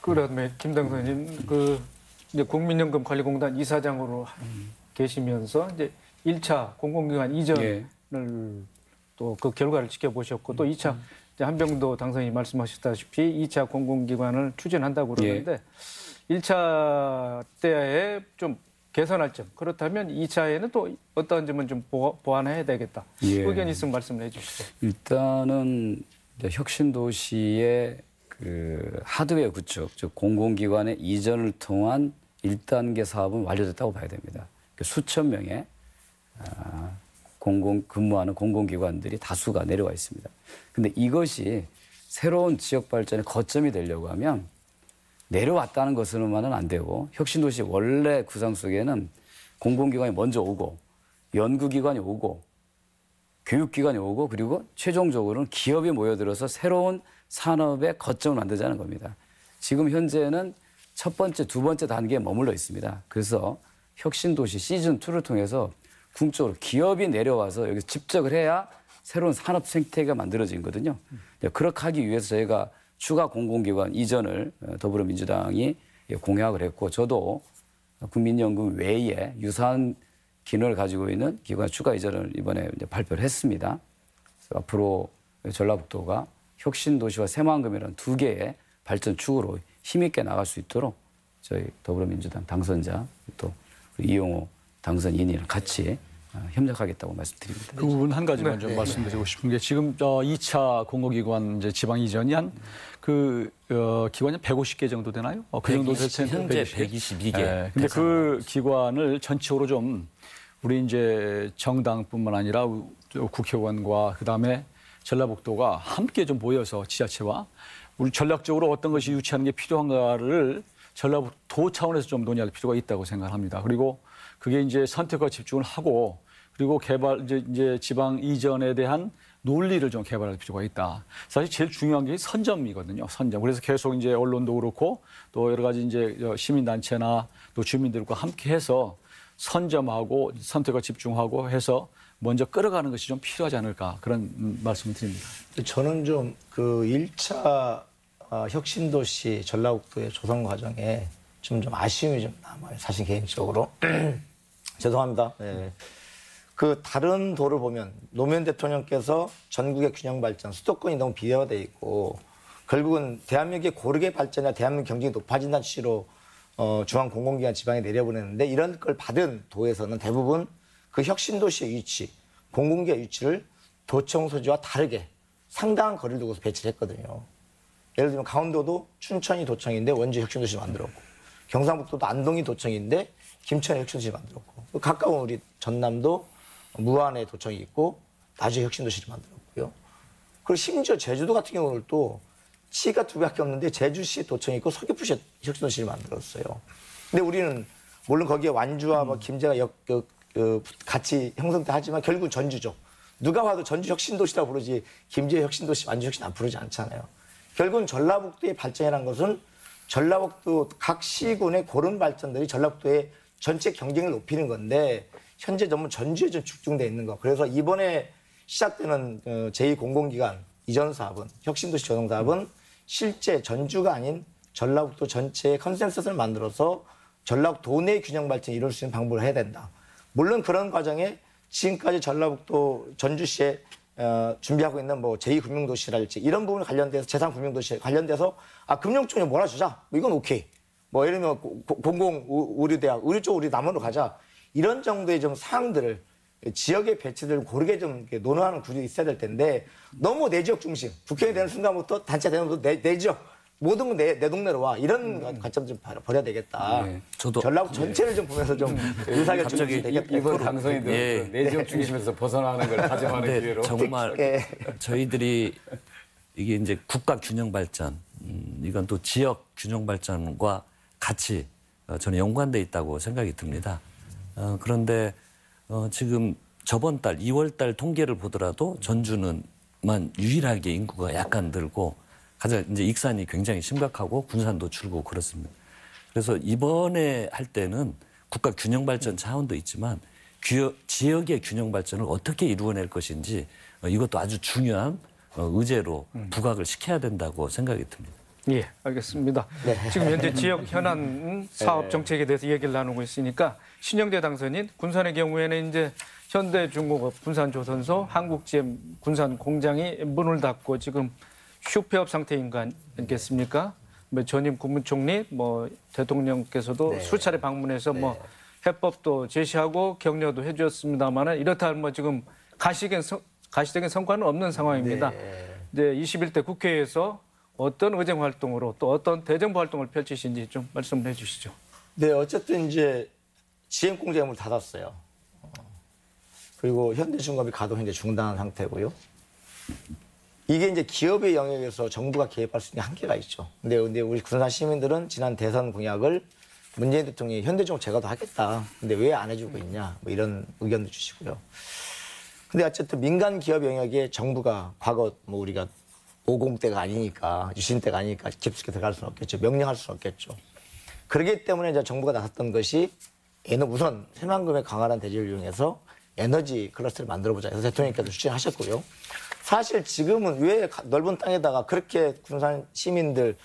그다음에 김 당선인 그 이제 국민연금관리공단 이사장으로 계시면서 이제 1차 공공기관 이전을 또 그 결과를 지켜보셨고 또 2차 한병도 당선인이 말씀하셨다시피 2차 공공기관을 추진한다고 그러는데 1차 때에 좀 개선할 점 그렇다면 2차에는 또 어떤 점은 좀 보완해야 되겠다. 의견 있으면 말씀을 해 주시죠. 일단은 혁신도시의 그 하드웨어 구축, 즉 공공기관의 이전을 통한 1단계 사업은 완료됐다고 봐야 됩니다. 수천 명의 근무하는 공공기관들이 다수가 내려와 있습니다. 근데 이것이 새로운 지역 발전의 거점이 되려고 하면 내려왔다는 것으로만은 안 되고 혁신도시 원래 구상 속에는 공공기관이 먼저 오고 연구기관이 오고 교육기관이 오고 그리고 최종적으로는 기업이 모여들어서 새로운 산업의 거점을 만들자는 겁니다. 지금 현재는 첫 번째, 두 번째 단계에 머물러 있습니다. 그래서 혁신도시 시즌2를 통해서 궁극적으로 기업이 내려와서 여기서 집적을 해야 새로운 산업 생태계가 만들어진 거거든요. 그렇게 하기 위해서 저희가 추가 공공기관 이전을 더불어민주당이 공약을 했고 저도 국민연금 외에 유사한 기능을 가지고 있는 기관 추가 이전을 이번에 이제 발표를 했습니다. 그래서 앞으로 전라북도가 혁신도시와 새만금이라는 두 개의 발전 축으로 힘있게 나갈 수 있도록 저희 더불어민주당 당선자 또 이용호 당선인이랑 같이 협력하겠다고 말씀드립니다. 그 부분 한 가지만 좀 말씀드리고 싶은 게 지금 2차 공공기관 이제 지방 이전이 한 그 기관이 150개 정도 되나요? 그 정도 될 텐데 현재 122개. 네. 근데 그 기관을 전체적으로 좀 우리 이제 정당뿐만 아니라 국회의원과 그다음에 전라북도가 함께 좀 모여서 지자체와 우리 전략적으로 어떤 것이 유치하는 게 필요한가를 전라북도 차원에서 좀 논의할 필요가 있다고 생각합니다. 그리고 그게 이제 선택과 집중을 하고 그리고 개발 이제 지방 이전에 대한 논리를 좀 개발할 필요가 있다. 사실 제일 중요한 게 선점이거든요. 선점. 그래서 계속 이제 언론도 그렇고 또 여러 가지 이제 시민단체나 또 주민들과 함께해서 선점하고 선택과 집중하고 해서 먼저 끌어가는 것이 좀 필요하지 않을까 그런 말씀을 드립니다. 저는 좀 그 1차 혁신도시 전라북도의 조성 과정에 좀 아쉬움이 좀 남아요. 사실 개인적으로. 죄송합니다. 네. 그 다른 도를 보면 노무현 대통령께서 전국의 균형 발전, 수도권이 너무 비례화돼 있고 결국은 대한민국의 고르게 발전이나 대한민국 경쟁이 높아진다는 취지로 중앙 공공기관 지방에 내려보냈는데 이런 걸 받은 도에서는 대부분 그 혁신도시의 위치, 공공기관 위치를 도청 소지와 다르게 상당한 거리를 두고서 배치를 했거든요. 예를 들면 강원도도 춘천이 도청인데 원주 혁신도시 만들었고 경상북도도 안동이 도청인데 김천에 혁신도시 만들었고 가까운 우리 전남도 무안에 도청이 있고 나주에 혁신도시를 만들었고요. 그리고 심지어 제주도 같은 경우는 또 시가 두 개밖에 없는데 제주시 도청이 있고 서귀포시에 혁신도시를 만들었어요. 근데 우리는 물론 거기에 완주와 뭐 김제가 같이 형성돼 하지만 결국은 전주죠. 누가 봐도 전주 혁신도시라고 부르지 김제 혁신도시, 완주 혁신 안 부르지 않잖아요. 결국은 전라북도의 발전이라는 것은 전라북도 각 시군의 그런 발전들이 전라북도의 전체 경쟁을 높이는 건데 현재 너무 전주에 좀 집중돼 있는 거. 그래서 이번에 시작되는 제2공공기관 이전 사업은 혁신도시 조성 사업은 실제 전주가 아닌 전라북도 전체의 컨센서스를 만들어서 전라북도 내 균형 발전을 이룰 수 있는 방법을 해야 된다. 물론 그런 과정에 지금까지 전라북도 전주시에 준비하고 있는 뭐 제2금융도시랄지 이런 부분 관련돼서 제3금융도시 관련돼서 금융 쪽에 몰아주자. 뭐 이건 오케이. 뭐 예를 들면 공공의료대학, 의료 쪽 우리 남원으로 가자. 이런 정도의 좀 사항들을 지역의 배치를 고르게 좀 논의하는 구조가 있어야 될 텐데 너무 내 지역 중심. 국회의원이 되는 순간부터 단체 되는 것도 내 지역. 모든 건 내 동네로 와. 이런 관점 좀 버려야 되겠다. 네. 저도 전라북 전체를 좀 보면서 좀 의사결정이 되겠다. 이번 당선이 되면 내 지역 중심에서 벗어나는 걸 다짐하는 근데 기회로. 정말 저희들이 이게 이제 국가 균형 발전, 이건 또 지역 균형 발전과 같이 저는 연관돼 있다고 생각이 듭니다. 그런데 지금 저번 달 2월 달 통계를 보더라도 전주는만 유일하게 인구가 약간 늘고 가장 이제 익산이 굉장히 심각하고 군산도 줄고 그렇습니다. 그래서 이번에 할 때는 국가 균형 발전 차원도 있지만 지역의 균형 발전을 어떻게 이루어낼 것인지 이것도 아주 중요한 의제로 부각을 시켜야 된다고 생각이 듭니다. 예, 알겠습니다. 지금 현재 지역 현안 사업 정책에 대해서 얘기를 나누고 있으니까 신영대 당선인 군산의 경우에는 이제 현대중공업 군산조선소, 한국GM 군산 공장이 문을 닫고 지금 휴폐업 상태인 거 아니겠습니까? 뭐 전임 국무총리, 뭐 대통령께서도 수차례 방문해서 뭐 해법도 제시하고 격려도 해주었습니다만은 이렇다 뭐 지금 가시적인 성과는 없는 상황입니다. 이제 21대 국회에서 어떤 의정 활동으로 또 어떤 대정부 활동을 펼치신지 좀 말씀을 해주시죠. 네, 어쨌든 이제 GM 공장을 닫았어요. 그리고 현대중공업이 가동 이제 중단한 상태고요. 이게 이제 기업의 영역에서 정부가 개입할 수 있는 한계가 있죠. 근데 우리 군산 시민들은 지난 대선 공약을 문재인 대통령이 현대중공업 제가 더 하겠다. 근데 왜 안 해주고 있냐. 뭐 이런 의견도 주시고요. 근데 어쨌든 민간 기업 영역에 정부가 과거 뭐 우리가 50대가 아니니까 유신 때가 아니니까 깊숙이 들어갈 수는 없겠죠. 명령할 수는 없겠죠. 그렇기 때문에 이제 정부가 나섰던 것이 우선 새만금의 강화한 대지를 이용해서 에너지 클러스터를 만들어보자 해서 대통령께서 추진하셨고요. 사실 지금은 왜 넓은 땅에다가 그렇게 군산 시민들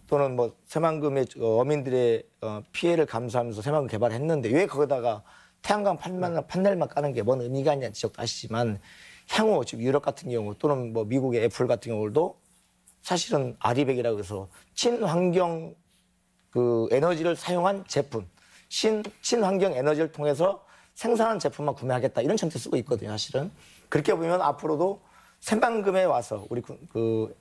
또는 뭐 새만금의 어민들의 피해를 감수하면서 새만금 개발했는데 왜 거기다가 태양광 판넬만 까는 게 뭔 의미가 있냐는 지적도 하시지만 향후 지금 유럽 같은 경우 또는 뭐 미국의 애플 같은 경우도 사실은 아리백이라고 해서 친환경 에너지를 사용한 제품, 친환경 에너지를 통해서 생산한 제품만 구매하겠다 이런 정책 쓰고 있거든요. 사실은 그렇게 보면 앞으로도 새만금에 와서 우리 그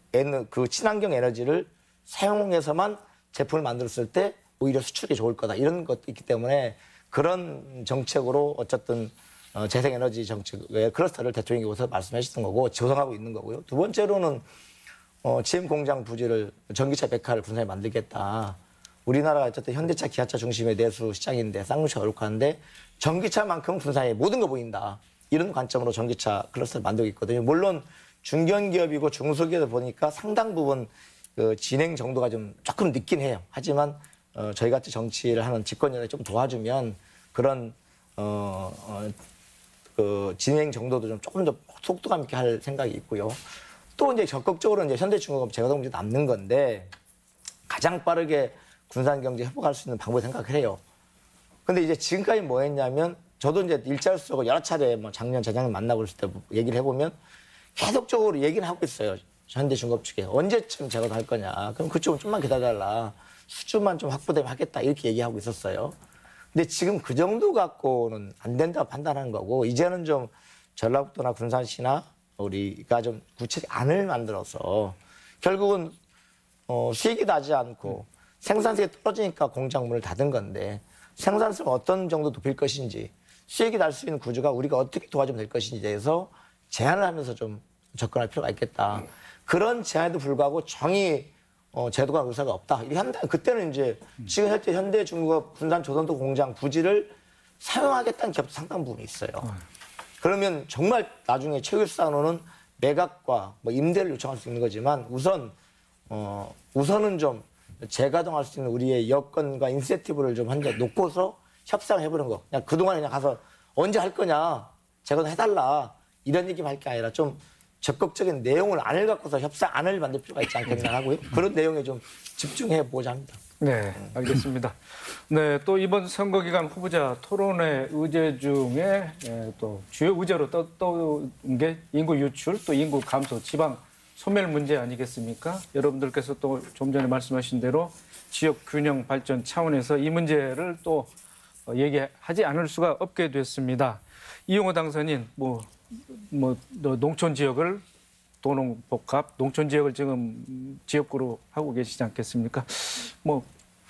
친환경 에너지를 사용해서만 제품을 만들었을 때 오히려 수출이 좋을 거다 이런 것도 있기 때문에 그런 정책으로 어쨌든 재생에너지 정책의 클러스터를 대통령께서 말씀해 주신 거고 조성하고 있는 거고요. 두 번째로는 GM 공장 부지를 전기차 백화를 군산에 만들겠다. 우리나라가 어쨌든 현대차, 기아차 중심의 내수 시장인데 쌍용차가 어렵고 하는데 전기차만큼 군산에 모든 거 보인다. 이런 관점으로 전기차 클러스터를 만들고 있거든요. 물론 중견기업이고 중소기업을 보니까 상당 부분 진행 정도가 좀 조금 늦긴 해요. 하지만 저희 같이 정치를 하는 집권연에 좀 도와주면 그런 진행 정도도 좀 조금 더 속도감 있게 할 생각이 있고요. 또 이제 적극적으로 이제 현대중공업 재가동 문제 남는 건데 가장 빠르게 군산 경제 회복할 수 있는 방법을 생각을 해요. 근데 이제 지금까지 뭐 했냐면 저도 이제 일자를 쓰고 여러 차례 뭐 작년, 재작년 만나고 있을 때 얘기를 해보면 계속적으로 얘기를 하고 있어요. 현대중공업 측에. 언제쯤 재가동 할 거냐. 그럼 그쪽은 좀만 기다려달라. 수주만 좀 확보되면 하겠다. 이렇게 얘기하고 있었어요. 근데 지금 그 정도 갖고는 안 된다고 판단하는 거고 이제는 좀 전라북도나 군산시나 우리가 좀 구체적 안을 만들어서 결국은 수익이 나지 않고 생산성이 떨어지니까 공장 문을 닫은 건데 생산성을 어떤 정도 높일 것인지 수익이 날 수 있는 구조가 우리가 어떻게 도와주면 될 것인지에 대해서 제안을 하면서 좀 접근할 필요가 있겠다. 그런 제안에도 불구하고 정의 제도가 의사가 없다. 이렇게 한다. 그때는 이제 지금 현재 현대중공업 군산 조선소 공장 부지를 사용하겠다는 기업도 상당 부분이 있어요. 그러면 정말 나중에 체육산호는 매각과 뭐 임대를 요청할 수 있는 거지만 우선은 좀 재가동할 수 있는 우리의 여건과 인센티브를 좀 한데 놓고서 협상해보는 거. 그냥 그동안 그냥 가서 언제 할 거냐, 재가동 해달라 이런 얘기만 할 게 아니라 좀 적극적인 내용을 안을 갖고서 협상안을 만들 필요가 있지 않겠나 하고요. 그런 내용에 좀 집중해 보자 합니다. 네, 알겠습니다. 네, 또 이번 선거 기간 후보자 토론회 의제 중에 또 주요 의제로 떠온 게 인구 유출, 또 인구 감소, 지방 소멸 문제 아니겠습니까? 여러분들께서 또 좀 전에 말씀하신 대로 지역 균형 발전 차원에서 이 문제를 또 얘기하지 않을 수가 없게 됐습니다. 이용호 당선인, 농촌 지역을 도농복합, 농촌 지역을 지금 지역구로 하고 계시지 않겠습니까?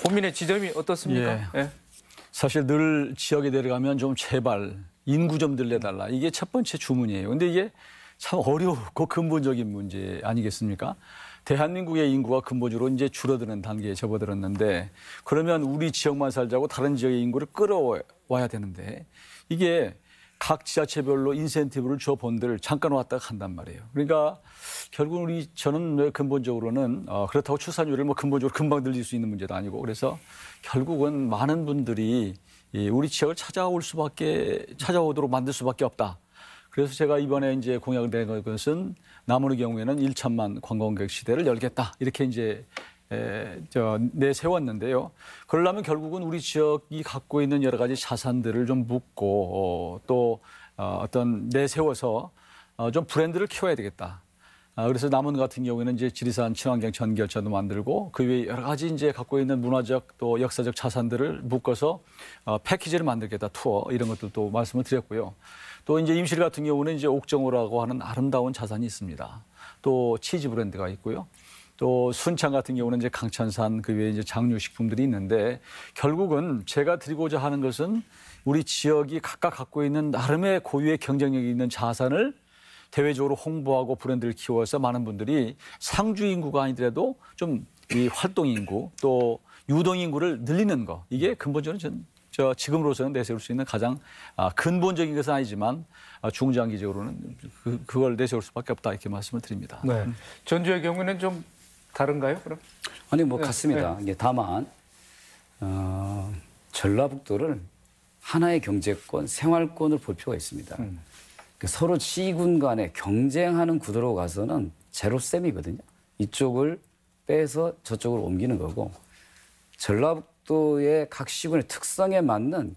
고민의 지점이 어떻습니까? 예. 사실 늘 지역에 내려가면 좀 제발 인구 좀 늘려달라. 이게 첫 번째 주문이에요. 근데 이게 참 어려웠고 근본적인 문제 아니겠습니까? 대한민국의 인구가 근본적으로 이제 줄어드는 단계에 접어들었는데 그러면 우리 지역만 살자고 다른 지역의 인구를 끌어와야 되는데 이게 각 지자체별로 인센티브를 줘 본들 잠깐 왔다가 간단 말이에요. 그러니까 결국 저는 근본적으로는 그렇다고 출산율을 근본적으로 금방 늘릴 수 있는 문제도 아니고 그래서 결국은 많은 분들이 우리 지역을 찾아오도록 만들 수밖에 없다. 그래서 제가 이번에 이제 공약을 낸 것은 남원의 경우에는 1천만 관광객 시대를 열겠다. 이렇게 이제 내세웠는데요. 그러려면 결국은 우리 지역이 갖고 있는 여러 가지 자산들을 좀 묻고 또 어떤 내세워서 좀 브랜드를 키워야 되겠다. 그래서 남원 같은 경우에는 이제 지리산 친환경 전기열차도 만들고 그 외에 여러 가지 이제 갖고 있는 문화적 또 역사적 자산들을 묶어서 패키지를 만들겠다. 투어 이런 것들도 말씀을 드렸고요. 또 이제 임실 같은 경우는 이제 옥정호라고 하는 아름다운 자산이 있습니다. 또 치즈 브랜드가 있고요. 또 순창 같은 경우는 이제 강천산 그 외에 이제 장류식품들이 있는데 결국은 제가 드리고자 하는 것은 우리 지역이 각각 갖고 있는 나름의 고유의 경쟁력이 있는 자산을 대외적으로 홍보하고 브랜드를 키워서 많은 분들이 상주 인구가 아니더라도 좀 이 활동 인구 또 유동 인구를 늘리는 거 이게 근본적으로 지금으로서는 내세울 수 있는 가장 근본적인 것은 아니지만 중장기적으로는 그걸 내세울 수밖에 없다 이렇게 말씀을 드립니다. 네. 전주의 경우는 좀 다른가요? 그럼? 아니 같습니다. 이게 다만 전라북도를 하나의 경제권, 생활권을 볼 필요가 있습니다. 서로 시군 간에 경쟁하는 구도로 가서는 제로셈이거든요. 이쪽을 빼서 저쪽으로 옮기는 거고 전라북도의 각 시군의 특성에 맞는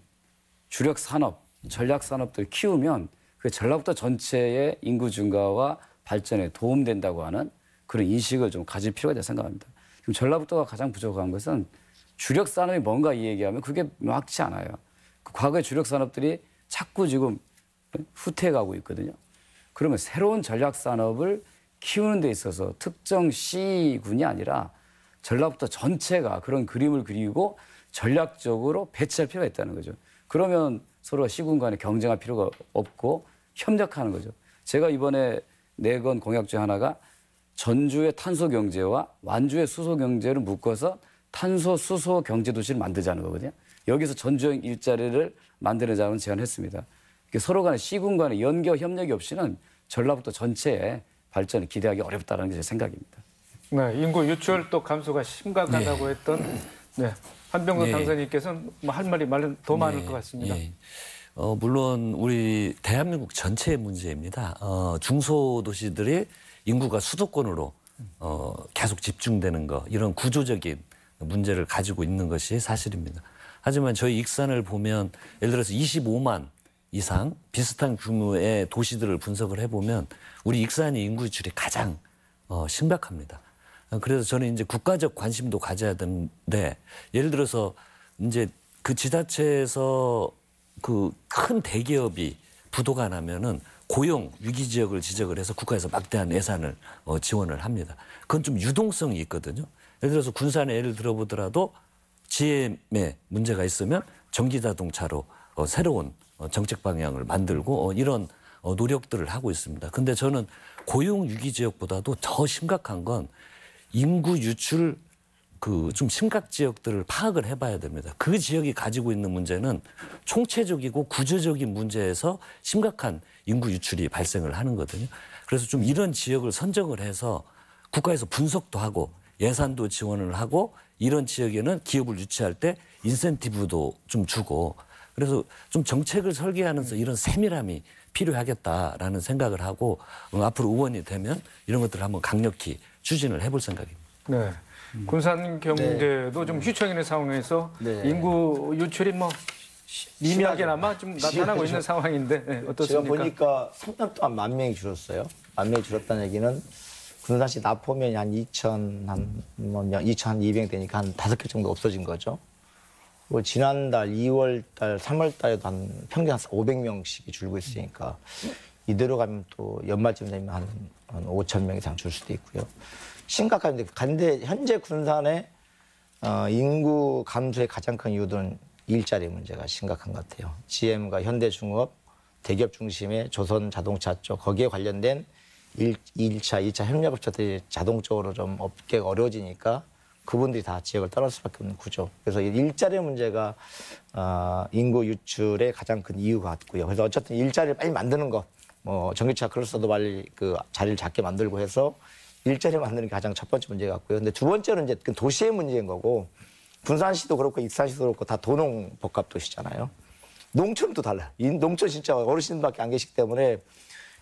주력 산업, 전략 산업들을 키우면 그 전라북도 전체의 인구 증가와 발전에 도움된다고 하는 그런 인식을 좀 가질 필요가 있다고 생각합니다. 지금 전라북도가 가장 부족한 것은 주력 산업이 뭔가 이 얘기하면 그게 막지 않아요. 그 과거의 주력 산업들이 자꾸 지금 후퇴해가고 있거든요. 그러면 새로운 전략 산업을 키우는 데 있어서 특정 시군이 아니라 전라북도 전체가 그런 그림을 그리고 전략적으로 배치할 필요가 있다는 거죠. 그러면 서로 시군 간에 경쟁할 필요가 없고 협력하는 거죠. 제가 이번에 내건 공약 중 하나가 전주의 탄소 경제와 완주의 수소 경제를 묶어서 탄소 수소 경제 도시를 만들자는 거거든요. 여기서 전주형 일자리를 만들자는 제안을 했습니다. 서로 간에 시군 간의 연계 협력이 없이는 전라북도 전체의 발전을 기대하기 어렵다는 게 제 생각입니다. 네, 인구 유출 또 감소가 심각하다고 했던 한병도 당선인께서는 할 말은 더 많을 것 같습니다. 물론 우리 대한민국 전체의 문제입니다. 중소도시들이 인구가 수도권으로 계속 집중되는 거 이런 구조적인 문제를 가지고 있는 것이 사실입니다. 하지만 저희 익산을 보면 예를 들어서 25만 이상 비슷한 규모의 도시들을 분석을 해보면 우리 익산의 인구 유출이 가장 심각합니다. 그래서 저는 이제 국가적 관심도 가져야 되는데 예를 들어서 이제 그 지자체에서 그 큰 대기업이 부도가 나면은 고용 위기 지역을 지적을 해서 국가에서 막대한 예산을 지원을 합니다. 그건 좀 유동성이 있거든요. 예를 들어서 군산에 예를 들어보더라도 GM에 문제가 있으면 전기자동차로 새로운 정책 방향을 만들고 이런 노력들을 하고 있습니다. 근데 저는 고용 위기 지역보다도 더 심각한 건 인구 유출 좀 심각 지역들을 파악을 해봐야 됩니다. 그 지역이 가지고 있는 문제는 총체적이고 구조적인 문제에서 심각한 인구 유출이 발생을 하는 거거든요. 그래서 좀 이런 지역을 선정을 해서 국가에서 분석도 하고 예산도 지원을 하고 이런 지역에는 기업을 유치할 때 인센티브도 좀 주고 그래서 좀 정책을 설계하면서 이런 세밀함이 필요하겠다라는 생각을 하고 앞으로 의원이 되면 이런 것들을 한번 강력히 추진을 해볼 생각입니다. 네. 군산 경제도 좀 휘청이는 상황에서 인구 유출이 뭐 미미하게나마 좀 나타나고 있는 상황인데 네, 어떻습니까? 제가 보니까 3년 동안 10,000명이 줄었어요. 10,000명이 줄었다는 얘기는 군산시 납포면이 한 2,200 되니까 한 5개 정도 없어진 거죠. 그리고 지난달 2월 달, 3월 달에도 한 평균 한 500명씩이 줄고 있으니까 이대로 가면 또 연말쯤 되면 한 5,000명 이상 줄 수도 있고요. 심각한데 현재 군산의 인구 감소의 가장 큰 이유는 일자리 문제가 심각한 것 같아요. GM과 현대중업, 대기업 중심의 조선자동차 쪽 거기에 관련된 1차, 2차 협력업체들이 자동적으로 좀 업계가 어려워지니까 그분들이 다 지역을 떠날 수밖에 없는 구조. 그래서 일자리 문제가 인구 유출의 가장 큰 이유 같고요. 그래서 어쨌든 일자리를 빨리 만드는 거, 뭐 전기차 클러스터도 빨리 그 자리를 작게 만들고 해서 일자리를 만드는 게 가장 첫 번째 문제 같고요. 근데 두 번째는 이제 그 도시의 문제인 거고 군산시도 그렇고 익산시도 그렇고 다 도농 복합 도시잖아요. 농촌은 또 달라요. 농촌 진짜 어르신밖에 안 계시기 때문에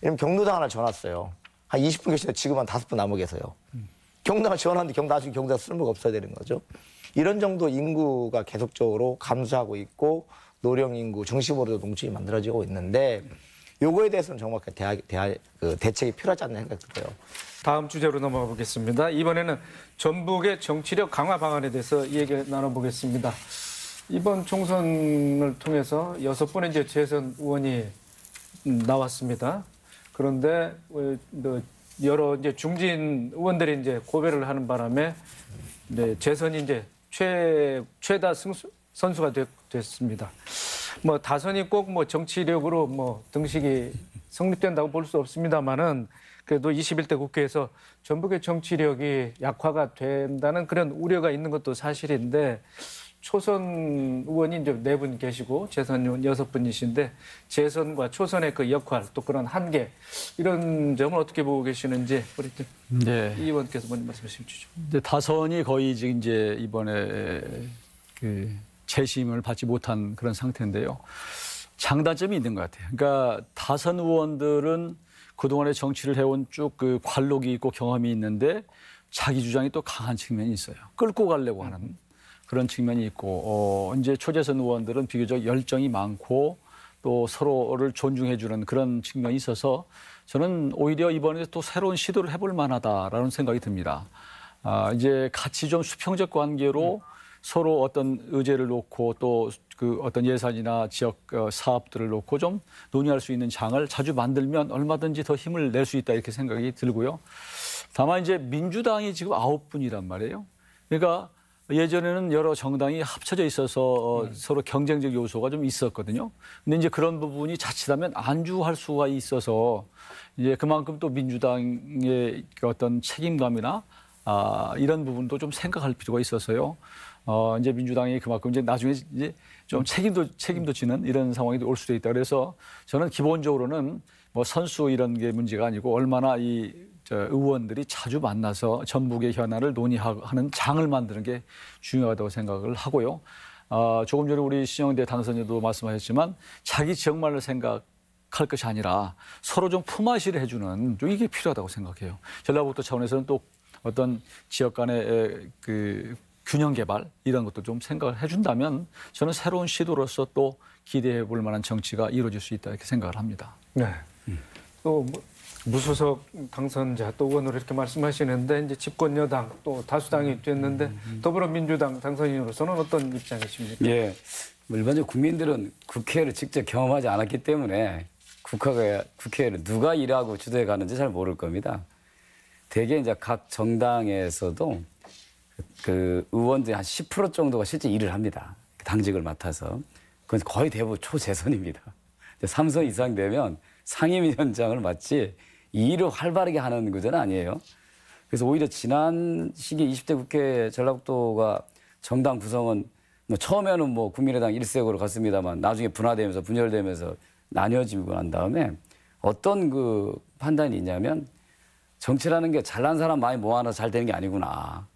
이런 경로당 하나 전화왔어요. 한 20분 계시는데 지금 한 5분 남아 계세요. 경로당을 지원하는데 나중에 경로당 쓸모가 없어야 되는 거죠. 이런 정도 인구가 계속적으로 감소하고 있고 노령 인구 중심으로 농촌이 만들어지고 있는데 요거에 대해서는 정말 대책이 필요하지 않나 생각이 들어요. 다음 주제로 넘어가 보겠습니다. 이번에는 전북의 정치력 강화 방안에 대해서 얘기 나눠보겠습니다. 이번 총선을 통해서 6분의 이제 재선 의원이 나왔습니다. 그런데 여러 이제 중진 의원들이 이제 고배를 하는 바람에 재선이 이제 최다 선수가 됐습니다. 뭐 다선이 꼭 뭐 정치력으로 뭐 등식이 성립된다고 볼 수 없습니다만은 그래도 21대 국회에서 전북의 정치력이 약화가 된다는 그런 우려가 있는 것도 사실인데 초선 의원이 이제 4분 계시고 재선 의원 6분이신데 재선과 초선의 그 역할 또 그런 한계 이런 점을 어떻게 보고 계시는지 우리 이 의원께서 먼저 말씀해 주시죠. 다선이 거의 지금 이제 이번에 그 재심을 받지 못한 그런 상태인데요. 장단점이 있는 것 같아요. 그러니까 다선 의원들은 그동안의 정치를 해온 쭉 그 관록이 있고 경험이 있는데 자기 주장이 또 강한 측면이 있어요. 끌고 가려고 하는 그런 측면이 있고 이제 초재선 의원들은 비교적 열정이 많고 또 서로를 존중해주는 그런 측면이 있어서 저는 오히려 이번에 또 새로운 시도를 해볼 만하다라는 생각이 듭니다. 이제 같이 좀 수평적 관계로 서로 어떤 의제를 놓고 또 그 어떤 예산이나 지역 사업들을 놓고 좀 논의할 수 있는 장을 자주 만들면 얼마든지 더 힘을 낼 수 있다 이렇게 생각이 들고요. 다만 이제 민주당이 지금 9분이란 말이에요. 그러니까 예전에는 여러 정당이 합쳐져 있어서 서로 경쟁적 요소가 좀 있었거든요. 근데 이제 그런 부분이 자칫하면 안주할 수가 있어서 이제 그만큼 또 민주당의 어떤 책임감이나 이런 부분도 좀 생각할 필요가 있어서요. 이제 민주당이 그만큼 이제 나중에 이제 좀 책임도 지는 이런 상황이 올 수도 있다. 그래서 저는 기본적으로는 뭐 선수 이런 게 문제가 아니고 얼마나 의원들이 자주 만나서 전북의 현안을 논의하는 장을 만드는 게 중요하다고 생각을 하고요. 조금 전에 우리 신영대 당선인도 말씀하셨지만 자기 지역만을 생각할 것이 아니라 서로 좀 품앗이를 해주는 좀 이게 필요하다고 생각해요. 전라북도 차원에서는 또 어떤 지역 간의 그 균형 개발 이런 것도 좀 생각을 해준다면 저는 새로운 시도로서 또 기대해 볼 만한 정치가 이루어질 수 있다 이렇게 생각을 합니다. 네. 또 무소속 당선자 또 의원으로 이렇게 말씀하시는데 이제 집권 여당 또 다수당이 됐는데 더불어민주당 당선인으로서는 어떤 입장이십니까? 예, 일반적으로 국민들은 국회를 직접 경험하지 않았기 때문에 국회를 누가 일하고 주도해 가는지 잘 모를 겁니다. 대개 이제 각 정당에서도 그 의원들이 한 10% 정도가 실제 일을 합니다. 당직을 맡아서. 그건 거의 대부분 초재선입니다. 3선 이상 되면 상임위원장을 맡지 이 일을 활발하게 하는 구조는 아니에요. 그래서 오히려 지난 시기 20대 국회 전라북도가 정당 구성은 뭐 처음에는 뭐 국민의당 일색으로 갔습니다만 나중에 분화되면서 분열되면서 나뉘어지고 난 다음에 어떤 그 판단이 있냐면 정치라는 게 잘난 사람 많이 모아놔서 잘 되는 게 아니구나.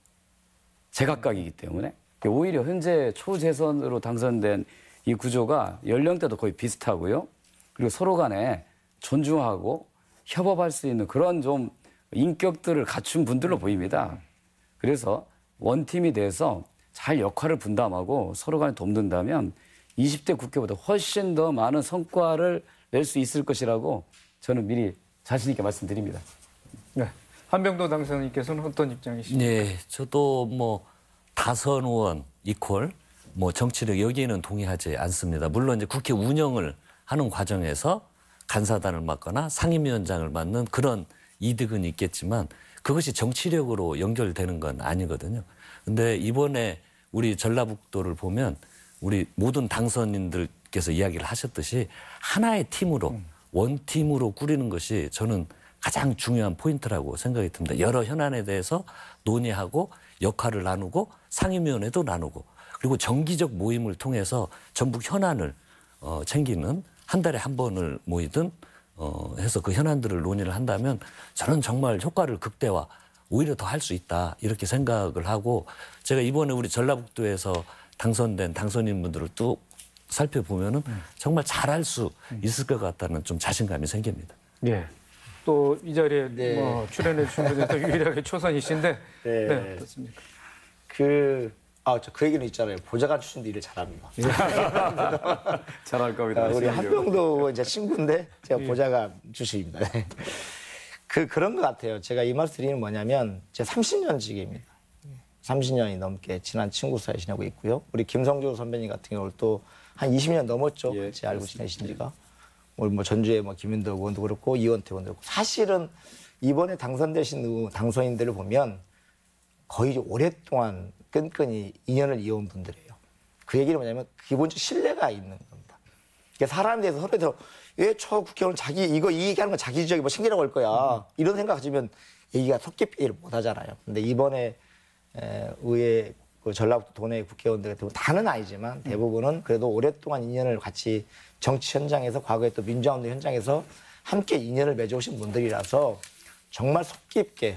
제각각이기 때문에 오히려 현재 초재선으로 당선된 이 구조가 연령대도 거의 비슷하고요. 그리고 서로 간에 존중하고 협업할 수 있는 그런 좀 인격들을 갖춘 분들로 보입니다. 그래서 원팀이 돼서 잘 역할을 분담하고 서로 간에 돕는다면 20대 국회보다 훨씬 더 많은 성과를 낼 수 있을 것이라고 저는 미리 자신 있게 말씀드립니다. 네. 한병도 당선인께서는 어떤 입장이십니까? 네, 저도 뭐 다선 의원 이퀄 뭐 정치력 여기에는 동의하지 않습니다. 물론 이제 국회 운영을 하는 과정에서 간사단을 맡거나 상임위원장을 맡는 그런 이득은 있겠지만 그것이 정치력으로 연결되는 건 아니거든요. 근데 이번에 우리 전라북도를 보면 우리 모든 당선인들께서 이야기를 하셨듯이 하나의 팀으로 원팀으로 꾸리는 것이 저는 가장 중요한 포인트라고 생각이 듭니다. 여러 현안에 대해서 논의하고 역할을 나누고 상임위원회도 나누고 그리고 정기적 모임을 통해서 전북 현안을 챙기는 한 달에 한 번을 모이든 해서 그 현안들을 논의를 한다면 저는 정말 효과를 극대화 오히려 더 할 수 있다 이렇게 생각을 하고 제가 이번에 우리 전라북도에서 당선된 당선인분들을 쭉 살펴보면은 정말 잘할 수 있을 것 같다는 좀 자신감이 생깁니다. 예. 또 이 자리에 네. 뭐 출연해 주신 분에서 유일하게 초선이신데 네. 네, 어떻습니까? 저 그 얘기는 있잖아요. 보좌관 출신도 일을 잘합니다. 잘할 겁니다. 우리 한병도 이제 친구인데 제가 보좌관 출신입니다. 네. 그런 것 같아요. 제가 이 말씀 드리는 뭐냐면 제 30년 지기입니다. 30년이 넘게 친한 친구 사이 지내고 있고요. 우리 김성조 선배님 같은 경우는 또 한 20년 넘었죠. 예, 같이 알고 지내신 지가. 우리 뭐 전주에 뭐 김인덕 의원도 그렇고 이원태 의원도 그렇고 사실은 이번에 당선되신 당선인들을 보면 거의 오랫동안 끈끈이 인연을 이어온 분들이에요. 그 얘기는 뭐냐면 기본적 신뢰가 있는 겁니다. 그러니까 사람에 대해서 서로에 대해서 왜 저 국회의원은 이 얘기하는 건 자기 지적이 뭐 챙기라고 할 거야. 이런 생각 가지면 얘기가 속깊이를 못 하잖아요. 근데 이번에 의회 그 전라북도 도내 국회의원들 같은 경우 다는 아니지만 대부분은 그래도 오랫동안 인연을 같이 정치 현장에서 과거에 또 민주화운동 현장에서 함께 인연을 맺어오신 분들이라서 정말 속깊게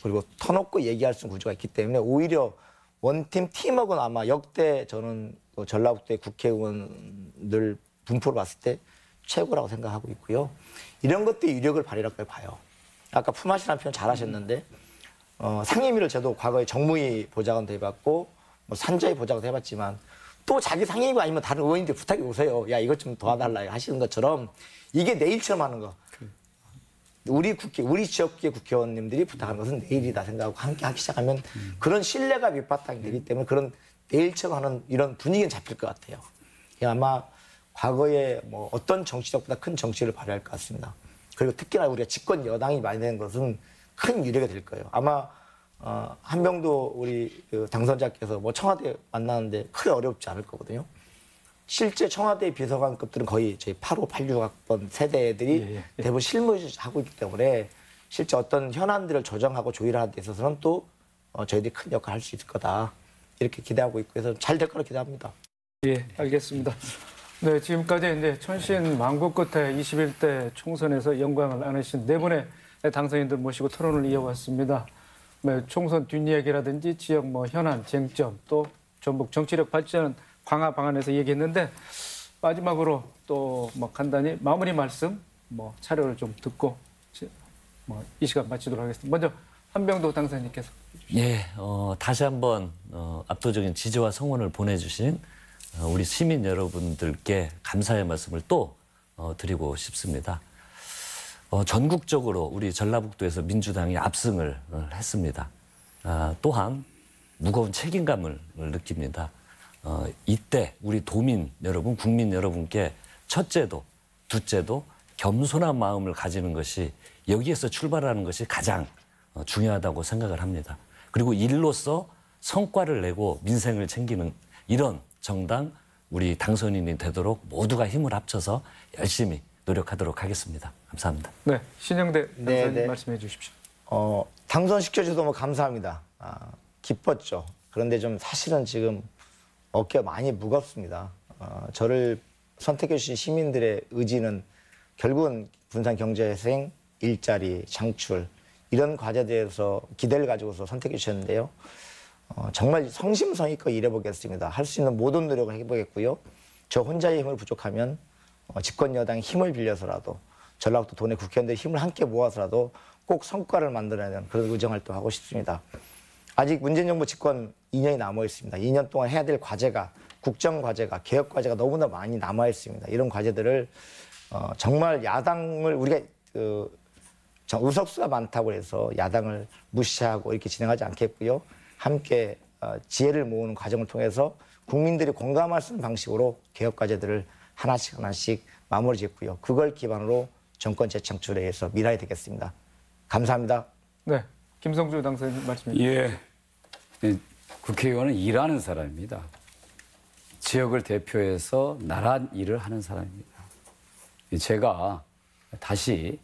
그리고 터놓고 얘기할 수 있는 구조가 있기 때문에 오히려 원팀 팀워크는 아마 역대 저는 전라북도의 국회의원들 분포를 봤을 때 최고라고 생각하고 있고요. 이런 것들이 유력을 발휘할까 봐요. 아까 품앗이라는 표현 잘하셨는데 상임위를 저도 과거에 정무위 보좌관도 해봤고 뭐 산자위 보좌관도 해봤지만 또 자기 상임위가 아니면 다른 의원님들 부탁이 오세요. 야 이것 좀 도와달라 하시는 것처럼 이게 내일처럼 하는 거. 우리 지역구의 국회의원님들이 부탁하는 것은 내일이다 생각하고 함께 하기 시작하면 그런 신뢰가 밑바탕이 되기 때문에 그런 내일처럼 하는 이런 분위기는 잡힐 것 같아요. 아마 과거에 뭐 어떤 정치력보다 큰 정치를 발휘할 것 같습니다. 그리고 특히나 우리가 집권 여당이 많이 되는 것은 큰 유례가 될 거예요. 아마 한병도 우리 그 당선자께서 뭐 청와대 만나는데 크게 어렵지 않을 거거든요. 실제 청와대 비서관급들은 거의 저희 85, 86학번 세대들이 대부분 실무하고 있기 때문에 실제 어떤 현안들을 조정하고 조율하는 데 있어서는 또 저희들이 큰 역할을 할 수 있을 거다. 이렇게 기대하고 있고 해서 잘 될 거라 기대합니다. 예, 알겠습니다. 네, 지금까지 이제 천신 만고 끝에 21대 총선에서 영광을 안으신 네 분의 당선인들 모시고 토론을 이어왔습니다. 총선 뒷이야기라든지 지역 뭐 현안, 쟁점, 또 전북 정치력 발전 강화 방안에서 얘기했는데 마지막으로 또 뭐 간단히 마무리 말씀 뭐 차례를 좀 듣고 뭐 이 시간 마치도록 하겠습니다. 먼저 한병도 당선인께서. 예, 다시 한번 압도적인 지지와 성원을 보내주신 우리 시민 여러분들께 감사의 말씀을 또 드리고 싶습니다. 전국적으로 우리 전라북도에서 민주당이 압승을 했습니다. 또한 무거운 책임감을 느낍니다. 이때 우리 도민 여러분, 국민 여러분께 첫째도, 둘째도 겸손한 마음을 가지는 것이 여기에서 출발하는 것이 가장 중요하다고 생각을 합니다. 그리고 일로서 성과를 내고 민생을 챙기는 이런 정당 우리 당선인이 되도록 모두가 힘을 합쳐서 열심히 노력하도록 하겠습니다. 감사합니다. 네, 신영대 당선인 네. 말씀해 주십시오. 당선시켜줘서 너무 감사합니다. 기뻤죠. 그런데 좀 사실은 지금 어깨가 많이 무겁습니다. 저를 선택해 주신 시민들의 의지는 결국은 분산 경제회생, 일자리, 창출 이런 과제들에서 기대를 가지고서 선택해 주셨는데요. 정말 성심성의껏 일해보겠습니다. 할 수 있는 모든 노력을 해보겠고요. 저 혼자의 힘을 부족하면 집권 여당의 힘을 빌려서라도 전라북도 도내 국회의원들의 힘을 함께 모아서라도 꼭 성과를 만들어내는 그런 의정활동을 하고 싶습니다. 아직 문재인 정부 집권 2년이 남아 있습니다. 2년 동안 해야 될 과제가 국정과제가 개혁과제가 너무나 많이 남아 있습니다. 이런 과제들을 정말 야당을 우리가 의석수가 많다고 해서 야당을 무시하고 이렇게 진행하지 않겠고요. 함께 지혜를 모으는 과정을 통해서 국민들이 공감할 수 있는 방식으로 개혁과제들을 하나씩 마무리 짓고요. 그걸 기반으로 정권 재창출에 의해서 밀어야 되겠습니다. 감사합니다. 네, 김성주 당선인 말씀해 주시죠. 예, 국회의원은 일하는 사람입니다. 지역을 대표해서 나란 일을 하는 사람입니다. 제가 다시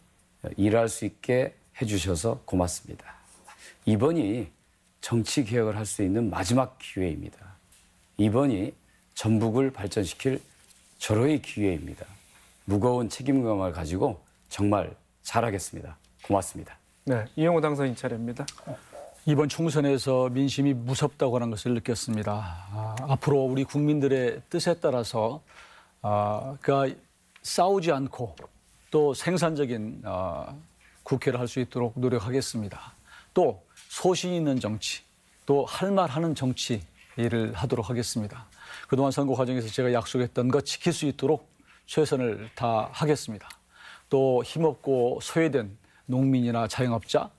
일할 수 있게 해주셔서 고맙습니다. 이번이 정치 개혁을 할 수 있는 마지막 기회입니다. 이번이 전북을 발전시킬 절호의 기회입니다. 무거운 책임감을 가지고 정말 잘하겠습니다. 고맙습니다. 네, 이영호 당선인 차례입니다. 이번 총선에서 민심이 무섭다고 하는 것을 느꼈습니다. 앞으로 우리 국민들의 뜻에 따라서 그러니까 싸우지 않고 또 생산적인 국회를 할 수 있도록 노력하겠습니다. 또 소신 있는 정치, 또 할 말 하는 정치 일을 하도록 하겠습니다. 그동안 선거 과정에서 제가 약속했던 것 지킬 수 있도록 최선을 다하겠습니다. 또 힘없고 소외된 농민이나 자영업자,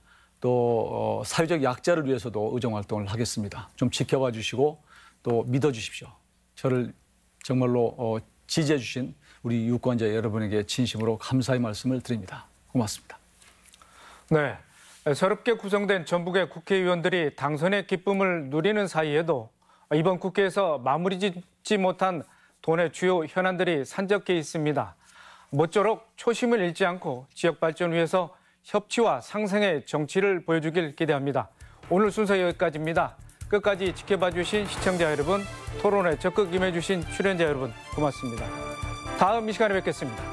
또 사회적 약자를 위해서도 의정활동을 하겠습니다. 좀 지켜봐 주시고 또 믿어 주십시오. 저를 정말로 지지해 주신 우리 유권자 여러분에게 진심으로 감사의 말씀을 드립니다. 고맙습니다. 네, 새롭게 구성된 전북의 국회의원들이 당선의 기쁨을 누리는 사이에도 이번 국회에서 마무리 짓지 못한 도내 주요 현안들이 산적해 있습니다. 모쪼록 초심을 잃지 않고 지역 발전을 위해서 협치와 상생의 정치를 보여주길 기대합니다. 오늘 순서 여기까지입니다. 끝까지 지켜봐 주신 시청자 여러분, 토론에 적극 임해 주신 출연자 여러분 고맙습니다. 다음 이 시간에 뵙겠습니다.